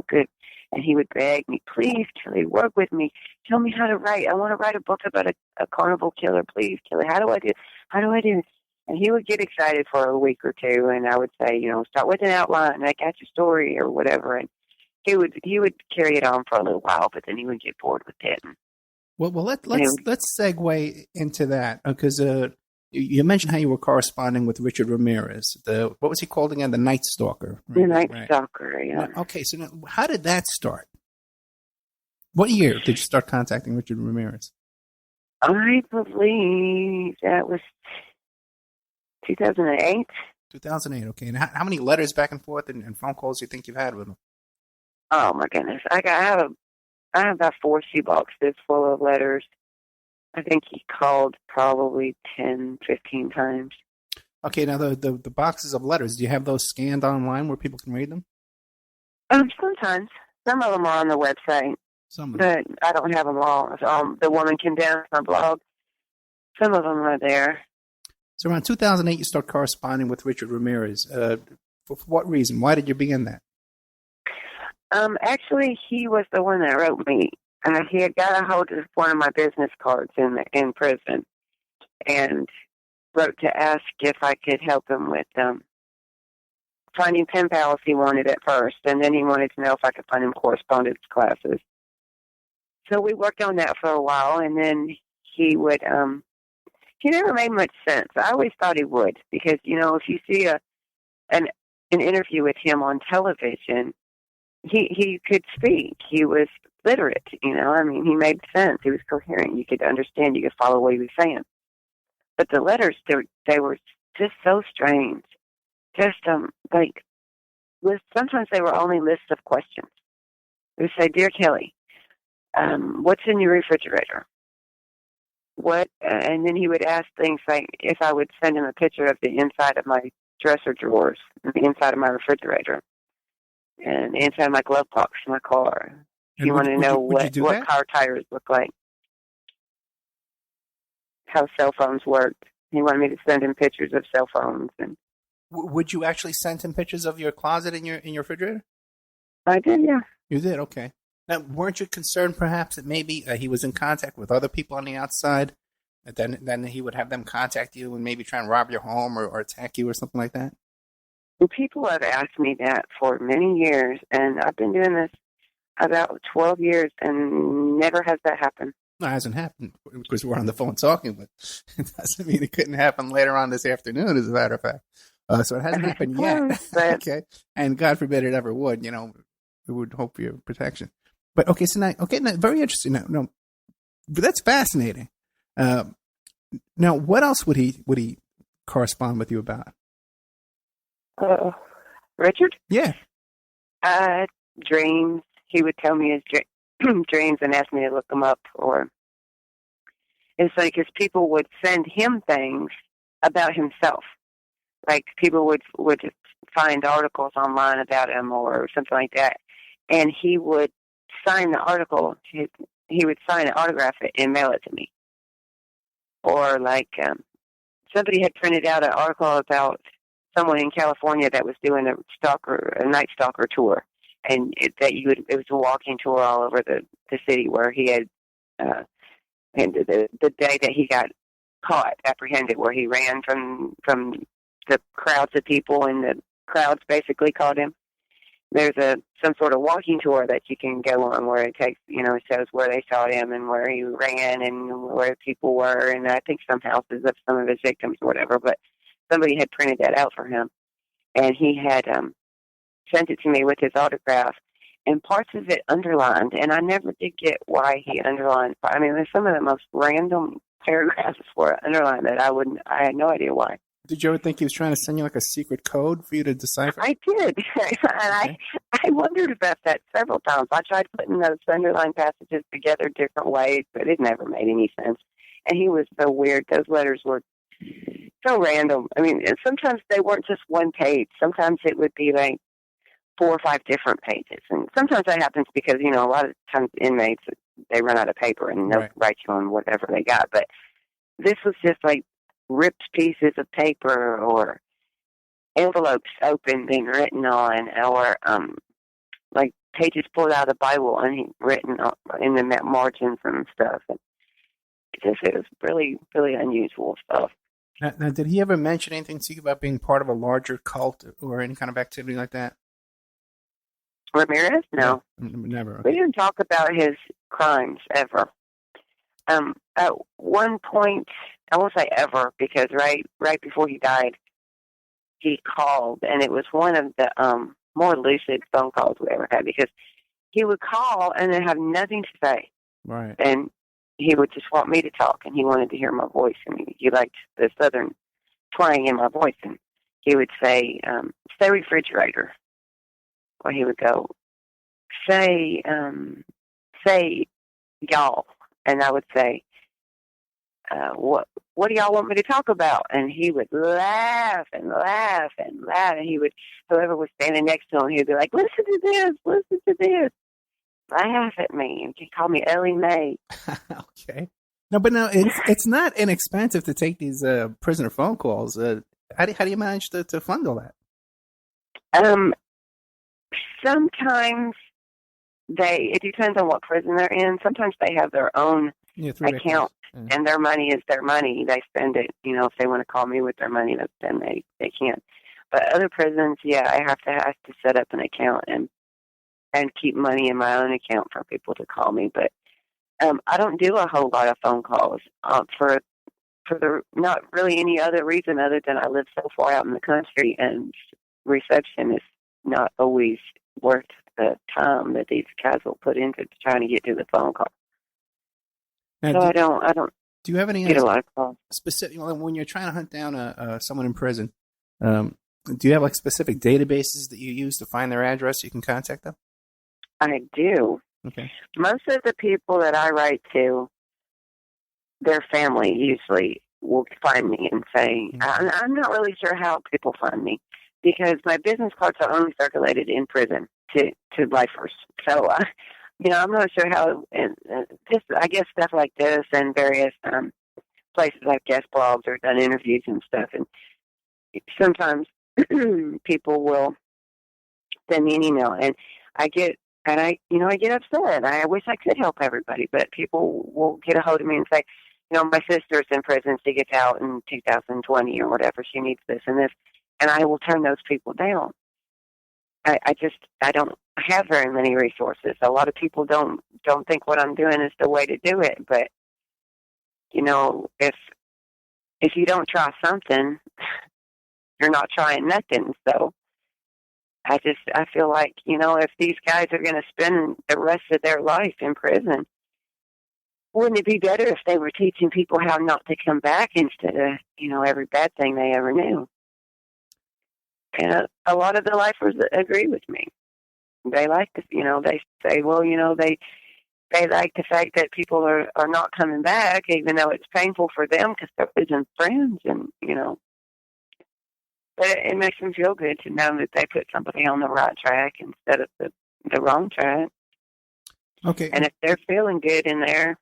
good. And he would beg me, please, Kelly, work with me. Tell me how to write. I want to write a book about a carnival killer. Please, Kelly, how do I do it? And he would get excited for a week or two, and I would say, start with an outline, and I got your story or whatever. And he would carry it on for a little while, but then he would get bored with it. Well, let's segue into that because you mentioned how you were corresponding with Richard Ramirez. What was he called again? The Night Stalker. Right? The Night Stalker. Yeah. Okay, so now, how did that start? What year did you start contacting Richard Ramirez? I believe that was 2008. 2008. Okay, and how many letters back and forth and phone calls do you think you've had with him? Oh my goodness, I have about 4 shoeboxes full of letters. I think he called probably 10, 15 times. Okay, now the boxes of letters, do you have those scanned online where people can read them? Sometimes. Some of them are on the website, but I don't have them all. The Woman Condemned, my blog, some of them are there. So around 2008, you start corresponding with Richard Ramirez. For what reason? Why did you begin that? Actually, he was the one that wrote me. He had got a hold of one of my business cards in prison and wrote to ask if I could help him with finding pen pals he wanted at first, and then he wanted to know if I could find him correspondence classes. So we worked on that for a while, and then he would, he never made much sense. I always thought he would, because, if you see an interview with him on television, he could speak. He was literate, he made sense. He was coherent. You could understand. You could follow what he was saying. But the letters, they were just so strange. Just, sometimes they were only lists of questions. They would say, Dear Kelly, what's in your refrigerator? And then he would ask things like if I would send him a picture of the inside of my dresser drawers, the inside of my refrigerator, and the inside of my glove box in my car. He wanted to know what car tires look like, how cell phones worked. He wanted me to send him pictures of cell phones. And would you actually send him pictures of your closet in your refrigerator? I did, yeah. You did, okay. Now, weren't you concerned perhaps that maybe he was in contact with other people on the outside, and then he would have them contact you and maybe try and rob your home or attack you or something like that? Well, people have asked me that for many years, and I've been doing this about 12 years, and never has that happened. No, it hasn't happened because we're on the phone talking, but it doesn't mean it couldn't happen later on this afternoon, as a matter of fact. So it hasn't happened yet. Okay. And God forbid it ever would, we would hope for your protection. But okay, so now, very interesting. Now, but that's fascinating. Now, what else would he correspond with you about? Richard? Yeah. Dreams. He would tell me his dreams and ask me to look them up. Or it's like his people would send him things about himself. Like people would find articles online about him or something like that, and he would sign the article. He would sign and autograph it and mail it to me. Or like somebody had printed out an article about someone in California that was doing a Night Stalker tour, and it was a walking tour all over the city where he had and the day that he got caught, apprehended, where he ran from the crowds of people in the crowds basically called him. There's some sort of walking tour that you can go on where it takes, shows where they saw him and where he ran and where people were, and I think some houses of some of his victims or whatever, but somebody had printed that out for him, and he had sent it to me with his autograph, and parts of it underlined, and I never did get why he underlined. I mean, there's some of the most random paragraphs were underlined that I had no idea why. Did you ever think he was trying to send you like a secret code for you to decipher? I did. And Okay. I wondered about that several times. I tried putting those underlined passages together different ways, but it never made any sense. And he was so weird. Those letters were so random. I mean, and sometimes they weren't just one page. Sometimes it would be like 4 or 5 different pages. And sometimes that happens because, a lot of times inmates, they run out of paper and they'll write you on whatever they got. But this was just like ripped pieces of paper or envelopes opened and written on, or like pages pulled out of the Bible and written in the margins and stuff. And it was really, really unusual stuff. Now, did he ever mention anything to you about being part of a larger cult or any kind of activity like that? Ramirez? No. Never. Okay. We didn't talk about his crimes ever. At one point, I won't say ever, because right before he died, he called, and it was one of the more lucid phone calls we ever had, because he would call and then have nothing to say. Right. And he would just want me to talk, and he wanted to hear my voice. I mean, he liked the southern twang in my voice, and he would say, say refrigerator. Or he would go, say y'all. And I would say, what do y'all want me to talk about? And he would laugh and laugh and laugh. And whoever was standing next to him, he would be like, listen to this. Laugh at me. And he'd call me Ellie Mae. Okay. No, but no, it's not inexpensive to take these prisoner phone calls. How do you manage to fund all that? Sometimes it depends on what prison they're in. Sometimes they have their own account, and their money is their money. They spend it, if they want to call me with their money, then they can't. But other prisons, I have to set up an account and keep money in my own account for people to call me. But I don't do a whole lot of phone calls for not really any other reason other than I live so far out in the country, and reception is not always worth the time that these guys will put into trying to get to the phone call. Now, so I don't. Do you have any get a lot of calls? Specific when you're trying to hunt down someone in prison? Do you have like specific databases that you use to find their address? You can contact them. I do. Okay. Most of the people that I write to, their family usually will find me and say, I'm not really sure how people find me, because my business cards are only circulated in prison to lifers. So, I'm not sure how, just, I guess, stuff like this and various places like guest blogs or done interviews and stuff. And sometimes people will send me an email, and I get upset. I wish I could help everybody, but people will get a hold of me and say, my sister's in prison. She gets out in 2020 or whatever. She needs this and this. And I will turn those people down. I don't have very many resources. A lot of people don't think what I'm doing is the way to do it. But, if you don't try something, you're not trying nothing. So I feel like, if these guys are going to spend the rest of their life in prison, wouldn't it be better if they were teaching people how not to come back instead of, every bad thing they ever knew? And a lot of the lifers agree with me. They like to, they say, well, they like the fact that people are not coming back, even though it's painful for them because they're losing friends, and, but it makes them feel good to know that they put somebody on the right track instead of the wrong track. Okay. And if they're feeling good in there,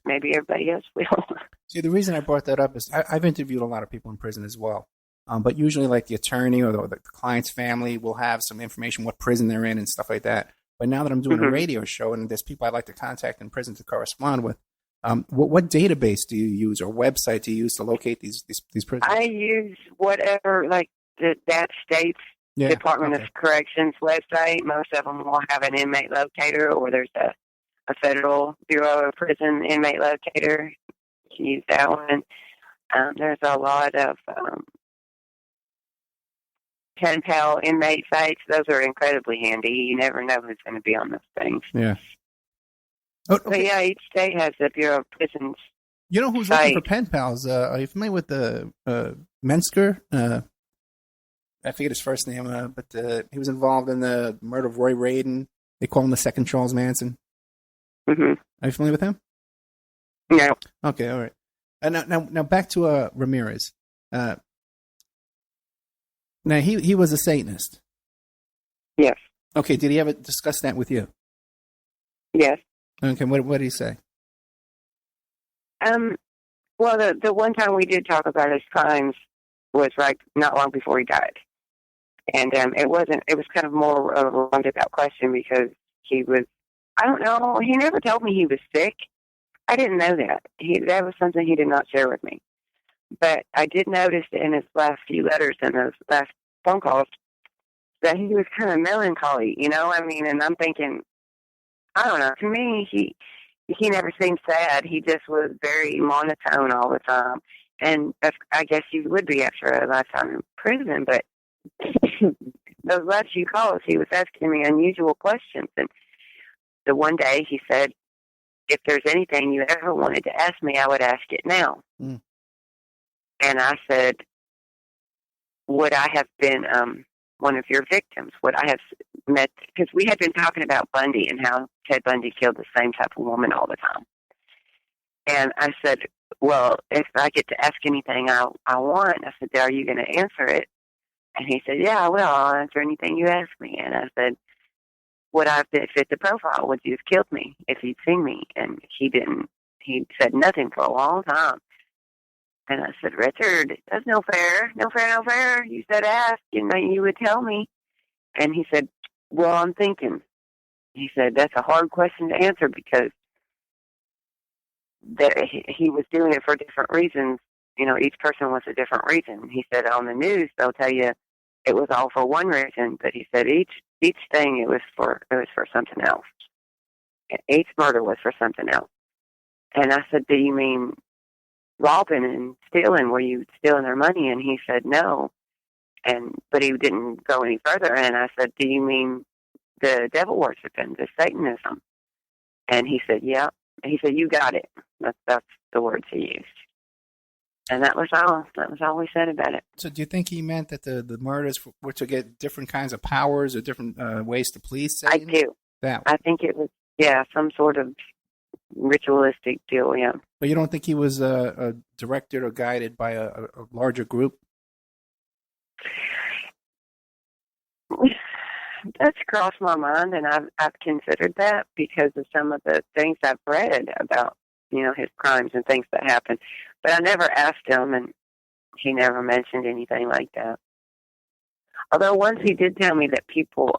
maybe everybody else will. See, the reason I brought that up is I've interviewed a lot of people in prison as well. But usually like the attorney or the client's family will have some information, what prison they're in and stuff like that. But now that I'm doing a radio show and there's people I'd like to contact in prison to correspond with, what database do you use or website do you use to locate these prisoners? I use whatever, like that state's Yeah, Department okay. of Corrections website. Most of them will have an inmate locator, or there's a Federal Bureau of Prison inmate locator. You can use that one. There's a lot of pen pal inmate sites. Those are incredibly handy. You never know who's going to be on those things. Yeah. Oh, But yeah, each state has a Bureau of Prisons. You know who's looking for pen pals? Are you familiar with the Mensker? I forget his first name, but he was involved in the murder of Roy Radin. They call him the second Charles Manson. Mm-hmm. Are you familiar with him? No. Okay, all right. Now back to Ramirez. Now he was a Satanist. Yes. Okay, did he ever discuss that with you? Yes. Okay, what did he say? Well, the one time we did talk about his crimes was right not long before he died. And it was kind of more of a roundabout question because he was, I don't know, he never told me he was sick. I didn't know that. That was something he did not share with me. But I did notice in his last few letters and those last phone calls that he was kind of melancholy, you know? I mean, and I'm thinking, I don't know, to me, he never seemed sad. He just was very monotone all the time. And I guess you would be after a lifetime in prison, but those last few calls, he was asking me unusual questions. And the one day he said, if there's anything you ever wanted to ask me, I would ask it now. Mm. And I said, would I have been one of your victims? Would I have met, because we had been talking about Bundy and how Ted Bundy killed the same type of woman all the time. And I said, well, if I get to ask anything I want, I said, are you going to answer it? And he said, yeah, I will. I'll answer anything you ask me. And I said, would I fit the profile? Would you have killed me if you'd seen me? And he didn't. He said nothing for a long time. And I said, Richard, that's no fair. No fair, no fair. You said ask, and you would tell me. And he said, well, I'm thinking. He said, that's a hard question to answer because he was doing it for different reasons. You know, each person was a different reason. He said on the news, they'll tell you it was all for one reason, but he said each thing it was for something else. Each murder was for something else. And I said, do you mean robbing and stealing? Were you stealing their money? And he said no. But he didn't go any further. And I said, do you mean the devil worshiping, the Satanism? And he said, yeah. He said, you got it. That's the words he used. And that was all. That was all we said about it. So do you think he meant that the murders were to get different kinds of powers or different ways to please Satan? I do. I think it was, some sort of ritualistic deal, yeah. But you don't think he was directed or guided by a larger group? That's crossed my mind, and I've considered that because of some of the things I've read about, his crimes and things that happened. But I never asked him, and he never mentioned anything like that. Although once he did tell me that people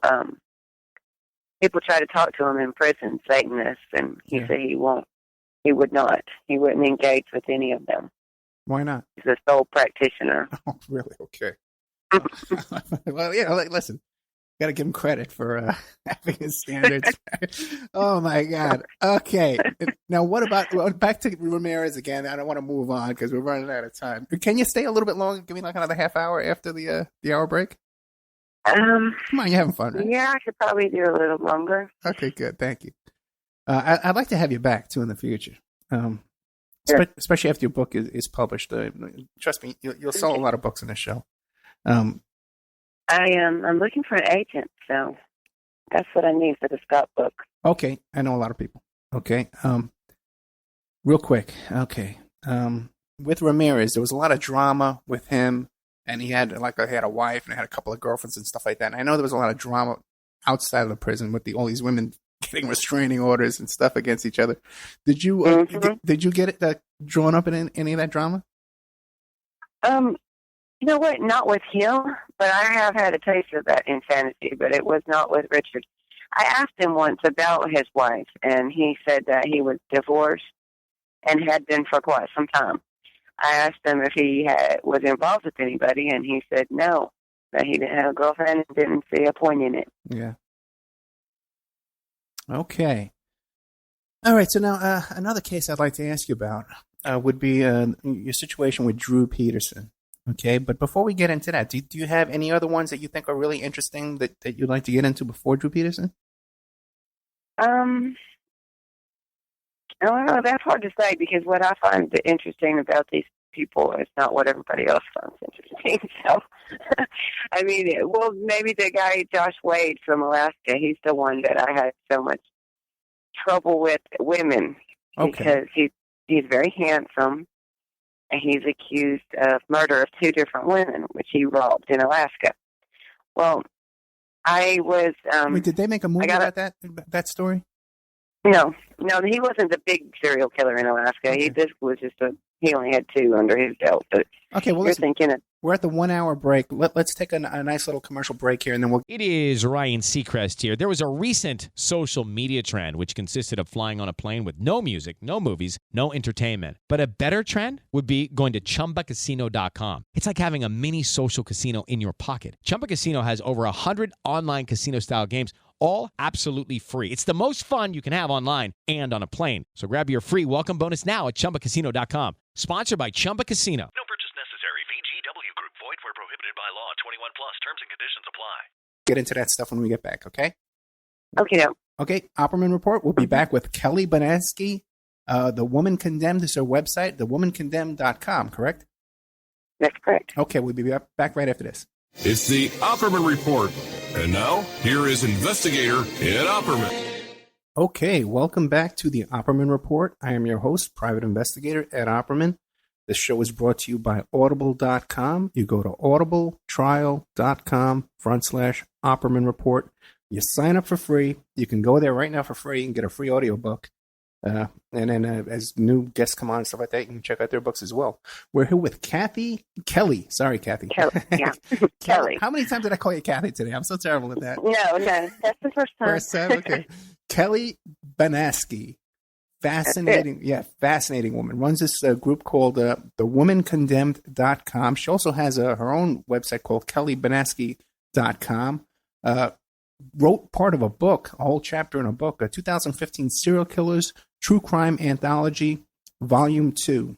try to talk to him in prison, Satanists, and he said he wouldn't engage with any of them. Why not? He's a sole practitioner. Oh, really? Okay. Well, listen. Got to give him credit for having his standards. Oh my God. Okay. Now, what about back to Ramirez again? I don't want to move on because we're running out of time. Can you stay a little bit longer? Give me like another half hour after the hour break. Come on, you're having fun, right? Yeah, I could probably do a little longer. Okay, good. Thank you. I'd like to have you back too in the future, Sure. Especially after your book is published. Trust me, you'll sell a lot of books in this show. I'm looking for an agent, so that's what I need for the Scott book. Okay, I know a lot of people. Okay, real quick. Okay, with Ramirez, there was a lot of drama with him, and he had a wife and he had a couple of girlfriends and stuff like that. And I know there was a lot of drama outside of the prison with all these women getting restraining orders and stuff against each other. Did you did you get it drawn up in any of that drama? You know what? Not with him, but I have had a taste of that insanity, but it was not with Richard. I asked him once about his wife, and he said that he was divorced and had been for quite some time. I asked him if he was involved with anybody, and he said no. that he didn't have a girlfriend and didn't see a point in it. Yeah. Okay. All right. So now another case I'd like to ask you about would be your situation with Drew Peterson. Okay. But before we get into that, do you have any other ones that you think are really interesting that you'd like to get into before Drew Peterson? I don't know. That's hard to say because what I find interesting about these people is not what everybody else finds interesting. So, I mean, well, maybe the guy Josh Wade from Alaska, he's the one that I had so much trouble with women because he's very handsome and he's accused of murder of 2 different women, which he robbed in Alaska. Well, I was... Wait, did they make a movie about that story? No, he wasn't the big serial killer in Alaska. Okay. He only had 2 under his belt. But okay, well, listen, we're at the 1 hour break. Let's take a nice little commercial break here, and then we'll... It is Ryan Seacrest here. There was a recent social media trend which consisted of flying on a plane with no music, no movies, no entertainment. But a better trend would be going to ChumbaCasino.com. It's like having a mini social casino in your pocket. Chumba Casino has over 100 online casino-style games, all absolutely free. It's the most fun you can have online and on a plane. So grab your free welcome bonus now at ChumbaCasino.com. Sponsored by Chumba Casino. No purchase necessary. VGW Group. Void where prohibited by law. 21 plus. Terms and conditions apply. Get into that stuff when we get back, okay? Okay. Okay, Opperman Report. We'll be back with Kelly Baneski. The Woman Condemned is her website, thewomancondemned.com, correct? That's correct. Okay, we'll be back right after this. It's the Opperman Report. And now, here is investigator Ed Opperman. Okay, welcome back to the Opperman Report. I am your host, private investigator Ed Opperman. This show is brought to you by Audible.com. You go to audibletrial.com/Opperman Report. You sign up for free. You can go there right now for free and get a free audiobook. And then as new guests come on and stuff like that, you can check out their books as well. We're here with Kelly. Sorry, Kathy. Yeah. Kelly. How many times did I call you Kathy today? I'm so terrible at that. No, that's the first time. First time? Okay. Kelly Baneski. Fascinating woman. Runs this group called thewomancondemned.com. She also has her own website called kellybaneski.com. Wrote part of a book, a whole chapter in a book, a 2015 Serial Killers True Crime Anthology, Volume 2.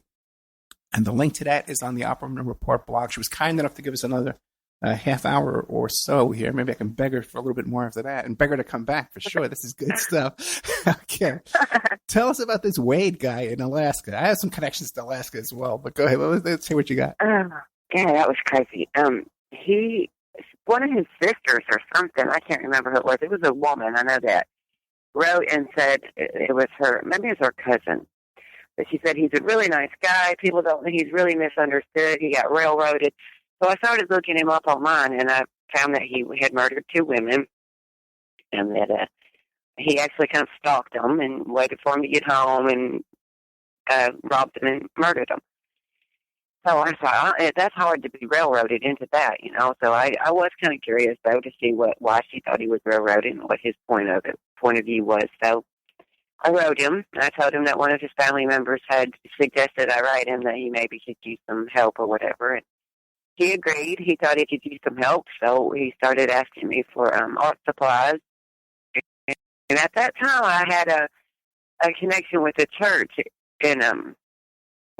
And the link to that is on the Opperman Report blog. She was kind enough to give us another half hour or so here. Maybe I can beg her for a little bit more after that and beg her to come back for sure. This is good stuff. Okay. Tell us about this Wade guy in Alaska. I have some connections to Alaska as well, but go ahead. Let's hear what you got. Yeah, that was crazy. One of his sisters or something, I can't remember who it was. It was a woman, I know that, wrote and said it was her, maybe it was her cousin. But she said he's a really nice guy. People don't think he's really misunderstood. He got railroaded. So I started looking him up online, and I found that he had murdered 2 women, and that he actually kind of stalked them and waited for them to get home and robbed them and murdered them. So I thought, that's hard to be railroaded into that, you know. So I was kind of curious, though, to see why she thought he was railroaded and what his point of view was. So I wrote him. I told him that one of his family members had suggested I write him that he maybe could use some help or whatever. And he agreed. He thought he could use some help, so he started asking me for art supplies. And at that time, I had a connection with a church in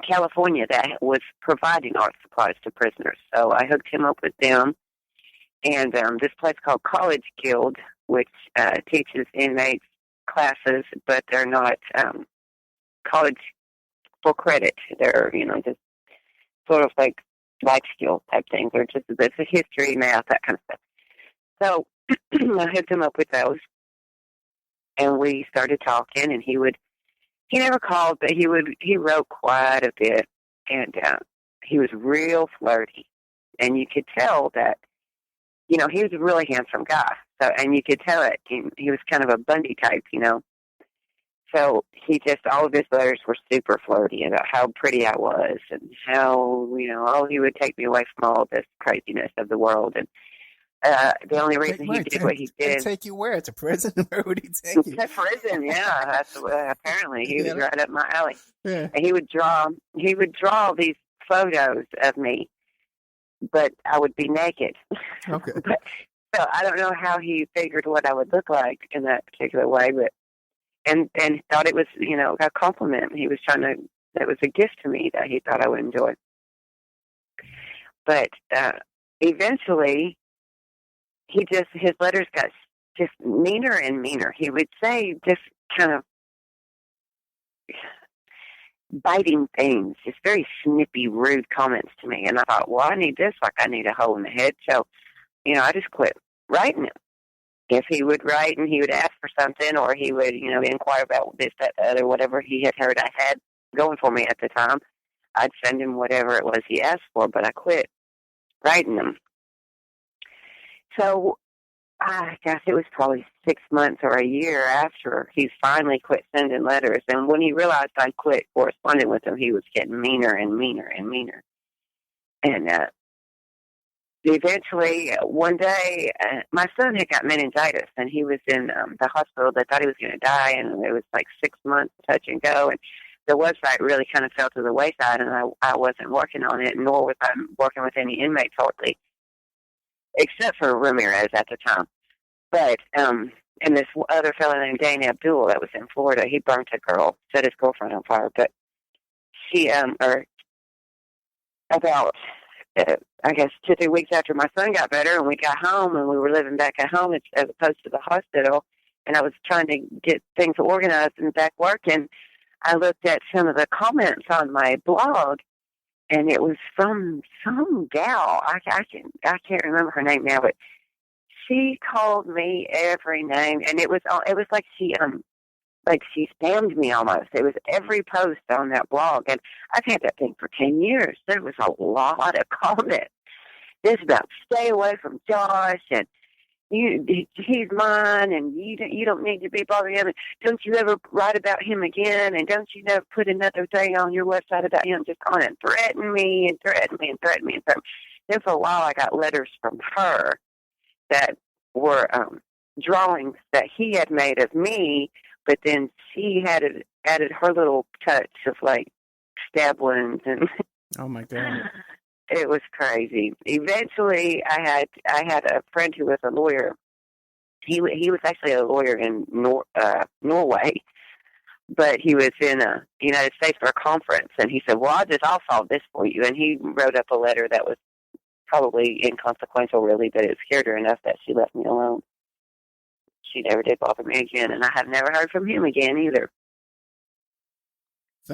California that was providing art supplies to prisoners. So I hooked him up with them. And this place called College Guild, which teaches inmates classes, but they're not college for credit. They're, just sort of like life skill type things. They're just, it's a history, math, that kind of stuff. So I hooked him up with those. And we started talking, and he never called, but he wrote quite a bit, and he was real flirty, and you could tell that, he was a really handsome guy. So, and you could tell it. He was kind of a Bundy type, So all of his letters were super flirty about how pretty I was, and how he would take me away from all this craziness of the world, and the only reason he did what he did. Take you where? To prison? Where would he take you? To prison, yeah. That's apparently he was right up my alley. Yeah. And he would draw these photos of me but I would be naked. Okay. But, so I don't know how he figured what I would look like in that particular way, but and thought it was, a compliment. He was that was a gift to me that he thought I would enjoy. But eventually, his letters got just meaner and meaner. He would say just kind of biting things, just very snippy, rude comments to me. And I thought, well, I need this like I need a hole in the head. So, I just quit writing him. If he would write and he would ask for something, or he would, inquire about this, that, the other, whatever he had heard I had going for me at the time, I'd send him whatever it was he asked for, but I quit writing them. So, I guess it was probably 6 months or a year after he finally quit sending letters. And when he realized I quit corresponding with him, he was getting meaner and meaner and meaner. And eventually, one day, my son had got meningitis, and he was in the hospital. They thought he was going to die, and it was like 6 months touch and go. And the website really kind of fell to the wayside, and I wasn't working on it, nor was I working with any inmates hardly, except for Ramirez at the time. But, and this other fellow named Dane Abdul that was in Florida, he burnt a girl, set his girlfriend on fire. But she, about, I guess, 2-3 weeks after my son got better and we got home and we were living back at home as opposed to the hospital, and I was trying to get things organized and back working, I looked at some of the comments on my blog, and it was from some gal. I can't remember her name now, but she called me every name, and it was like she spammed me almost. It was every post on that blog, and I've had that thing for 10 years. There was a lot of comments. This about stay away from Josh, and he's mine, and you don't need to be bothering him. And don't you ever write about him again? And don't you never put another thing on your website about him? Just on and threaten me and threaten me and threaten me and threaten me. Then for a while, I got letters from her that were drawings that he had made of me, but then she had added her little touch of like stab wounds, and oh my God, it was crazy. Eventually, I had a friend who was a lawyer. He was actually a lawyer in Norway, but he was in the United States for a conference, and he said, "Well, I'll solve this for you." And he wrote up a letter that was probably inconsequential, really, but it scared her enough that she left me alone. She never did bother me again, and I have never heard from him again either.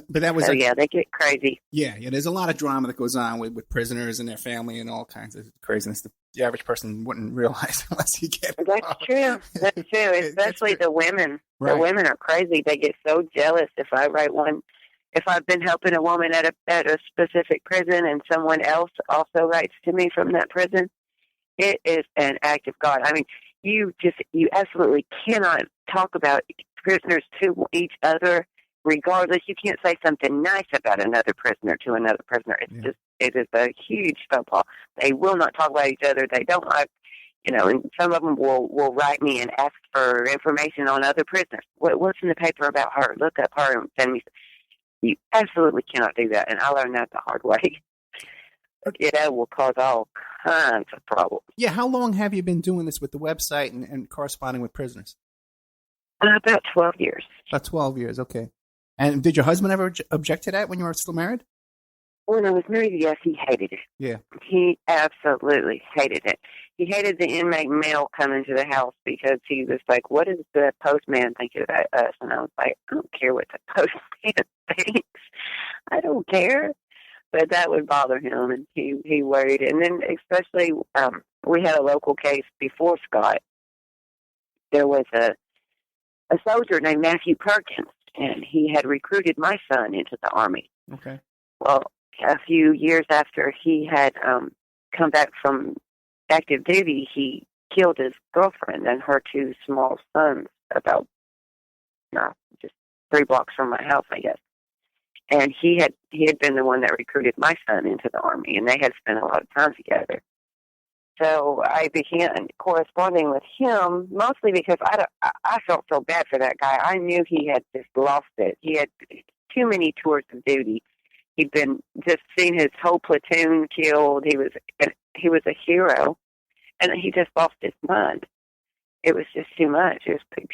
But that was yeah, they get crazy. Yeah. There's a lot of drama that goes on with prisoners and their family and all kinds of craziness that the average person wouldn't realize unless you get it. That's true. That's true. Especially the women. Right. The women are crazy. They get so jealous if I write one. If I've been helping a woman at a specific prison and someone else also writes to me from that prison, it is an act of God. I mean, you absolutely cannot talk about prisoners to each other regardless. You can't say something nice about another prisoner to another prisoner. It is a huge faux pas. They will not talk about each other. They don't like, and some of them will write me and ask for information on other prisoners. What's in the paper about her? Look up her and send me. You absolutely cannot do that, and I learned that the hard way. It will cause all kinds of problems. Yeah, how long have you been doing this with the website and corresponding with prisoners? About 12 years. About 12 years, okay. And did your husband ever object to that when you were still married? When I was married, yes, he hated it. Yeah. He absolutely hated it. He hated the inmate mail coming to the house because he was like, what is the postman thinking about us? And I was like, I don't care what the postman thinks. I don't care. But that would bother him, and he worried. And then especially we had a local case before Scott. There was a soldier named Matthew Perkins, and he had recruited my son into the Army. Okay. Well, a few years after he had come back from active duty, he killed his girlfriend and her 2 small sons about just 3 blocks from my house, I guess. And he had been the one that recruited my son into the Army, and they had spent a lot of time together. So I began corresponding with him, mostly because I felt so bad for that guy. I knew he had just lost it. He had too many tours of duty. He'd been just seen his whole platoon killed. He was a hero, and he just lost his mind. It was just too much. It was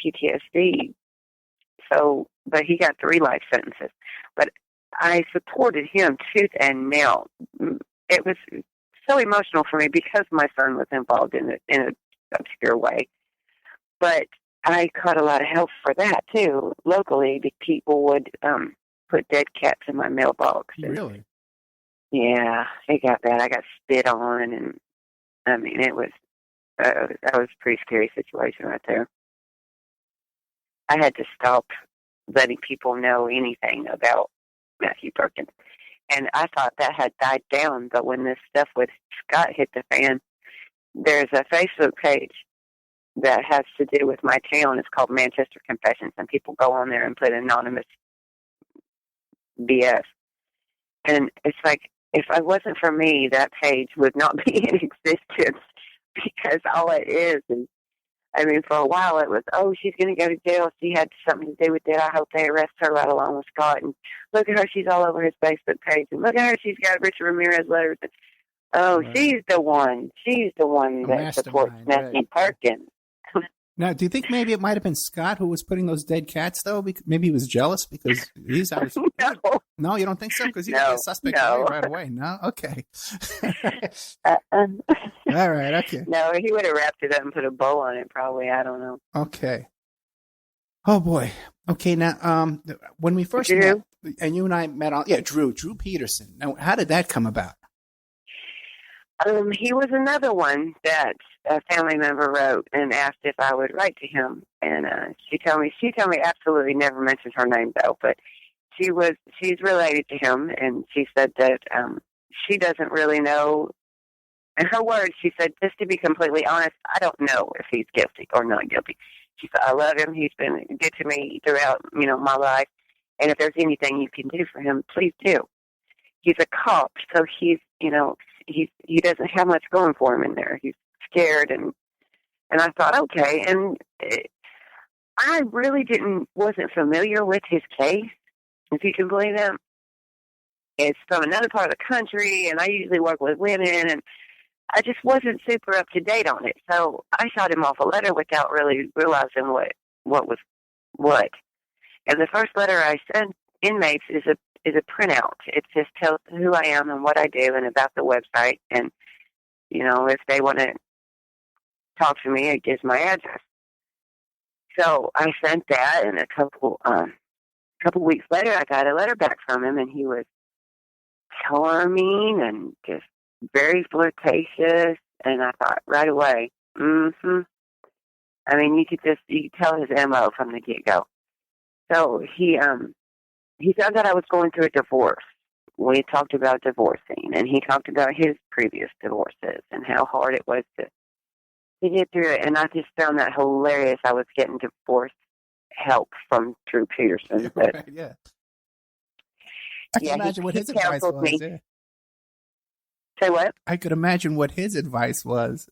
PTSD. So, but he got 3 life sentences. But I supported him tooth and nail. It was so emotional for me because my son was involved in an obscure way. But I caught a lot of help for that too. Locally, the people would put dead cats in my mailbox. Really? Yeah, it got bad. I got spit on, and I mean, it was that was a pretty scary situation right there. I had to stop letting people know anything about Matthew Perkins. And I thought that had died down, but when this stuff with Scott hit the fan, there's a Facebook page that has to do with my town. It's called Manchester Confessions, and people go on there and put anonymous BS. And it's like, if it wasn't for me, that page would not be in existence, because all it is, I mean, for a while it was, oh, she's going to go to jail. She had something to do with it. I hope they arrest her right along with Scott. And look at her. She's all over his Facebook page. And look at her. She's got Richard Ramirez letters. And, oh, right. She's the one. She's the one that supports Matthew Perkins. Now, do you think maybe it might have been Scott who was putting those dead cats, though? Maybe he was jealous because he's out. No, you don't think so? Because he's a suspect right away. No? Okay. All right, okay. No, he would have wrapped it up and put a bow on it, probably. I don't know. Okay. Oh, boy. Okay, now, when we first met, and you and I met on, Drew Peterson. Now, how did that come about? He was another one that a family member wrote and asked if I would write to him, and she told me absolutely never mentioned her name though, but she's related to him, and she said that she doesn't really know. In her words, she said, just to be completely honest, I don't know if he's guilty or not guilty. She said, I love him. He's been good to me throughout, my life, and if there's anything you can do for him, please do. He's a cop, so he's he doesn't have much going for him in there. He's scared, and I thought, okay. And I really wasn't familiar with his case, if you can believe that. It's from another part of the country, and I usually work with women, and I just wasn't super up to date on it. So I shot him off a letter without really realizing what was what. And the first letter I sent inmates is a printout. It just tells who I am and what I do and about the website. And, if they want to talk to me, it gives my address. So I sent that, and a couple weeks later, I got a letter back from him, and he was charming and just very flirtatious. And I thought right away, I mean, you could tell his MO from the get-go. So he found out I was going through a divorce. We talked about divorcing, and he talked about his previous divorces and how hard it was to get through it. And I just found that hilarious. I was getting divorce help from Drew Peterson. But, right, yeah. I can imagine what his advice was. Yeah. Say what? I could imagine what his advice was.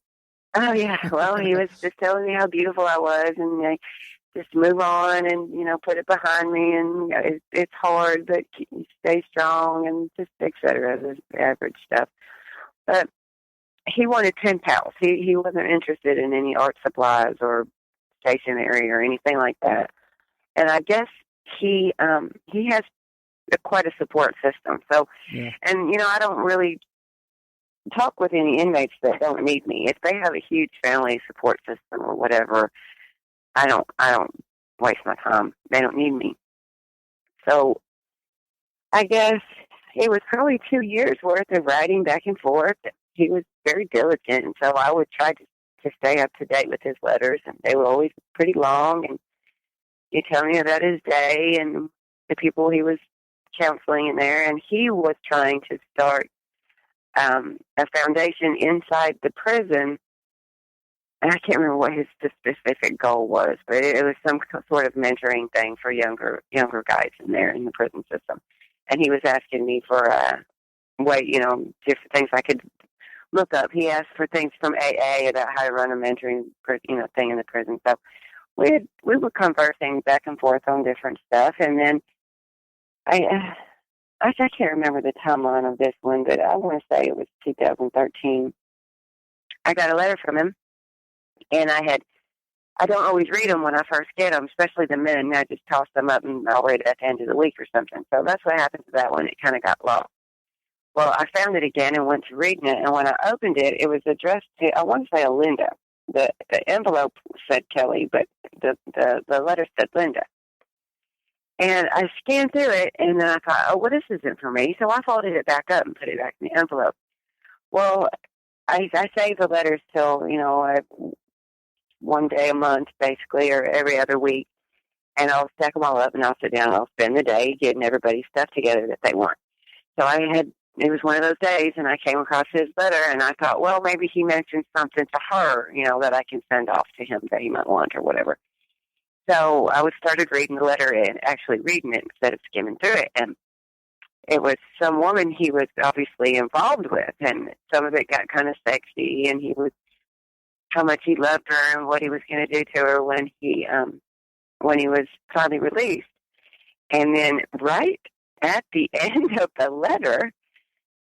Oh, yeah. Well, he was just telling me how beautiful I was, and just move on and, put it behind me, and it's hard, but stay strong, and just et cetera, the average stuff. But he wanted pen pals. He wasn't interested in any art supplies or stationery or anything like that. And I guess he has quite a support system. So, yeah. And, I don't really talk with any inmates that don't need me. If they have a huge family support system or whatever, I don't waste my time. They don't need me. So I guess it was probably 2 years worth of writing back and forth. He was very diligent, and so I would try to stay up to date with his letters, and they were always pretty long, and he'd tell me about his day and the people he was counseling in there, and he was trying to start a foundation inside the prison. And I can't remember what his specific goal was, but it was some sort of mentoring thing for younger guys in there in the prison system. And he was asking me for different things I could look up. He asked for things from AA about how to run a mentoring thing in the prison. So we were conversing back and forth on different stuff, and then I can't remember the timeline of this one, but I want to say it was 2013. I got a letter from him, and I don't always read them when I first get them, especially the men. I just toss them up and I'll read it at the end of the week or something. So that's what happened to that one. It kind of got lost. Well, I found it again and went to reading it, and when I opened it, it was addressed to, I want to say, a Linda. The envelope said Kelly, but the letter said Linda. And I scanned through it, and then I thought, oh, well, this isn't for me. So I folded it back up and put it back in the envelope. Well, I save the letters till, one day a month, basically, or every other week. And I'll stack them all up, and I'll sit down and I'll spend the day getting everybody's stuff together that they want. So it was one of those days, and I came across his letter, and I thought, well, maybe he mentioned something to her, that I can send off to him that he might want or whatever. So I started reading the letter and actually reading it instead of skimming through it. And it was some woman he was obviously involved with, and some of it got kind of sexy, and he was how much he loved her and what he was going to do to her when he was finally released. And then right at the end of the letter,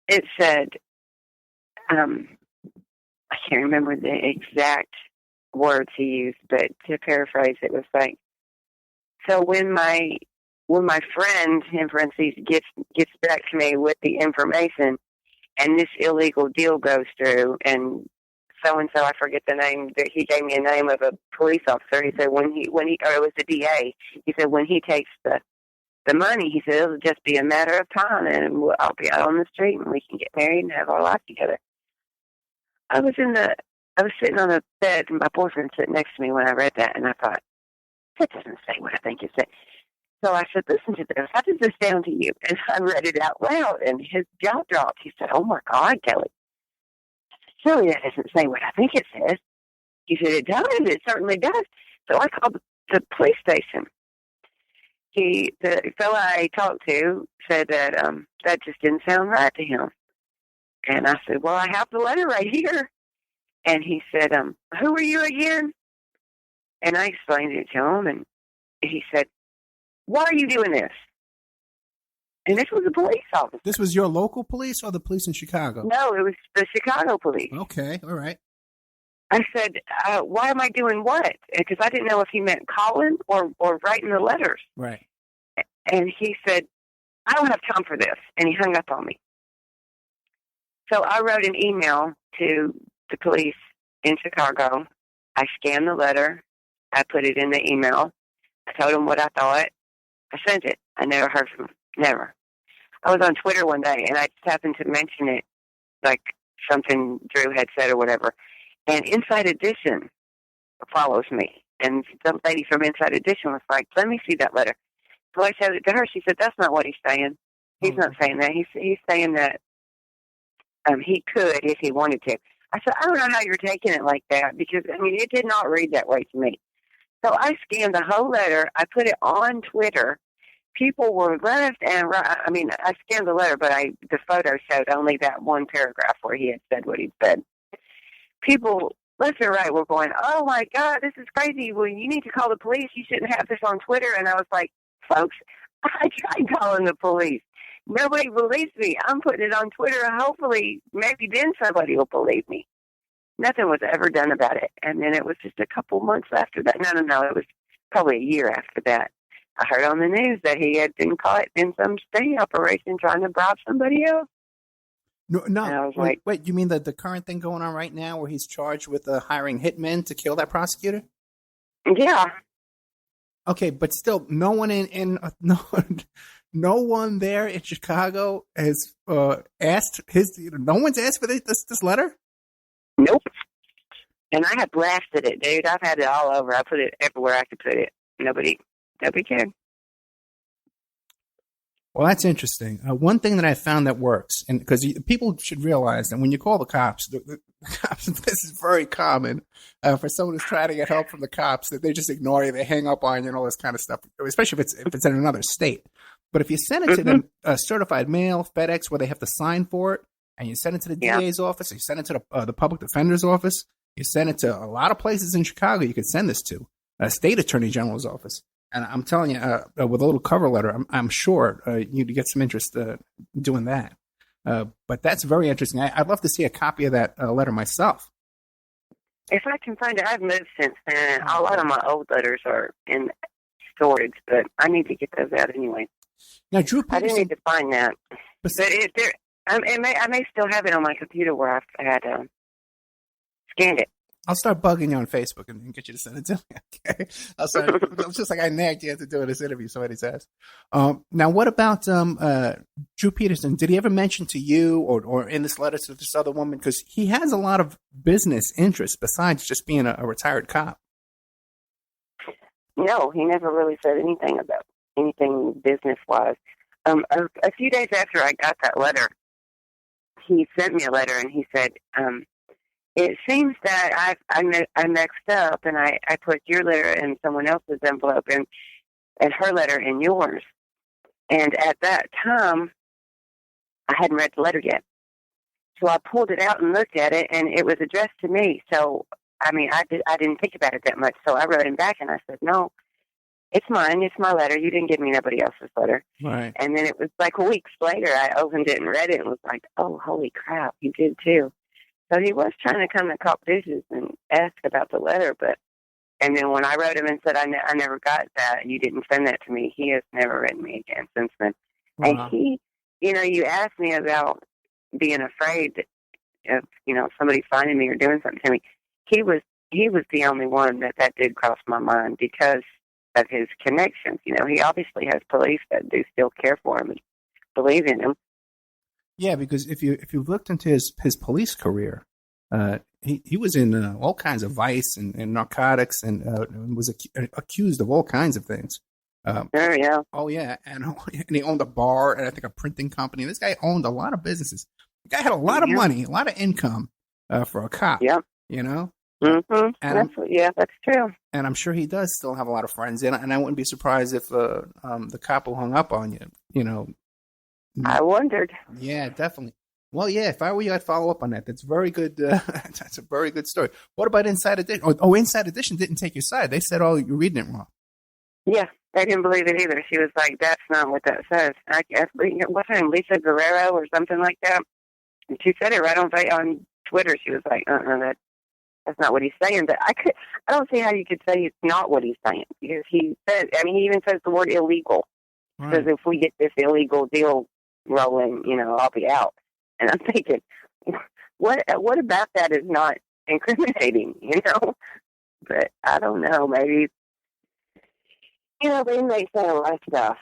it said, I can't remember the exact words he used, but to paraphrase, it was like, so when my friend, in parentheses, gets back to me with the information, and this illegal deal goes through, and so I forget the name, that he gave me a name of a police officer. He said or it was the DA. He said when he takes the money, he said it'll just be a matter of time, and I'll be out on the street, and we can get married and have our life together. I was sitting on the bed, and my boyfriend sitting next to me when I read that, and I thought, that doesn't say what I think it said. So I said, listen to this. How does this sound to you? And I read it out loud, and his jaw dropped. He said, oh, my God, Kelly. Surely that doesn't say what I think it says. He said, it does. It certainly does. So I called the police station. The fellow I talked to said that that just didn't sound right to him. And I said, well, I have the letter right here. And he said, who are you again? And I explained it to him, and he said, why are you doing this? And this was a police officer. This was your local police or the police in Chicago? No, it was the Chicago police. Okay, all right. I said, why am I doing what? Because I didn't know if he meant calling or writing the letters. Right. And he said, I don't have time for this. And he hung up on me. So I wrote an email to the police in Chicago. I scanned the letter. I put it in the email. I told them what I thought. I sent it. I never heard from him. Never. I was on Twitter one day, and I just happened to mention it, like something Drew had said or whatever. And Inside Edition follows me. And the lady from Inside Edition was like, let me see that letter. So I showed it to her. She said, that's not what he's saying. He's not saying that. He's saying that he could if he wanted to. I said, I don't know how you're taking it like that, because, it did not read that way to me. So I scanned the whole letter. I put it on Twitter. People were left and right. I scanned the letter, but the photo showed only that one paragraph where he had said what he'd said. People left and right were going, oh, my God, this is crazy. Well, you need to call the police. You shouldn't have this on Twitter. And I was like, folks, I tried calling the police. Nobody believes me. I'm putting it on Twitter. Hopefully, maybe then somebody will believe me. Nothing was ever done about it. And then it was just a couple months after that. No. It was probably a year after that. I heard on the news that he had been caught in some sting operation trying to bribe somebody else. No. And I was like, wait, you mean the current thing going on right now where he's charged with hiring hitmen to kill that prosecutor? Yeah. Okay, but still, no one no one there in Chicago has asked no one's asked for this letter? Nope. And I have blasted it, dude. I've had it all over. I put it everywhere I could put it. Nobody cared. Well, that's interesting. One thing that I found that works, and because people should realize that when you call the cops, the cops, this is very common for someone who's trying to get help from the cops, that they just ignore you, they hang up on you, and all this kind of stuff. Especially if it's in another state. But if you send it to them, certified mail, FedEx, where they have to sign for it, and you send it to the DA's office, or you send it to the public defender's office, you send it to a lot of places in Chicago. You could send this to a state attorney general's office. And I'm telling you, with a little cover letter, I'm sure you'd get some interest doing that. But that's very interesting. I'd love to see a copy of that letter myself. If I can find it, I've moved since then. A lot of my old letters are in storage, but I need to get those out anyway. Now, Drew I do Peterson, need to find that. But I may still have it on my computer where I've had scanned it. I'll start bugging you on Facebook and get you to send it to me. Okay, it's just like I nagged you to do this interview. Somebody says. Now, what about Drew Peterson? Did he ever mention to you or in this letter to this other woman? Because he has a lot of business interests besides just being a retired cop. No, he never really said anything about anything business-wise. A few days after I got that letter, he sent me a letter and he said, it seems that I mixed up and I put your letter in someone else's envelope and her letter in yours. And at that time, I hadn't read the letter yet. So I pulled it out and looked at it, and it was addressed to me. So, I mean, I didn't think about it that much. So I wrote him back and I said, no, it's mine. It's my letter. You didn't give me nobody else's letter. Right. And then it was like weeks later, I opened it and read it and was like, oh, holy crap, you did too. So he was trying to come to cop dishes and ask about the letter, and then when I wrote him and said, I never got that, you didn't send that to me, he has never written me again since then. Wow. And he, you asked me about being afraid of, somebody finding me or doing something to me. He was the only one that did cross my mind because of his connections. He obviously has police that do still care for him and believe in him. Yeah, because if you looked into his police career, he was in all kinds of vice and narcotics and was accused of all kinds of things. Yeah. Oh yeah, and he owned a bar and I think a printing company. This guy owned a lot of businesses. The guy had a lot of money, a lot of income for a cop. Yeah. Mm-hmm. And that's true. And I'm sure he does still have a lot of friends. And I wouldn't be surprised if the cop who hung up on you, I wondered. Yeah, definitely. Well, yeah, if I were you, I'd follow up on that. That's very good. That's a very good story. What about Inside Edition? Oh, Inside Edition didn't take your side. They said, oh, you're reading it wrong. Yeah, they didn't believe it either. She was like, that's not what that says. I guess, what's her name, Lisa Guerrero or something like that? And she said it right on Twitter. She was like, that's not what he's saying. But I don't see how you could say it's not what he's saying. Because he even says the word illegal. Right. Because if we get this illegal deal rolling, I'll be out. And I'm thinking, what about that is not incriminating, But I don't know. Maybe, the inmates say a lot of stuff.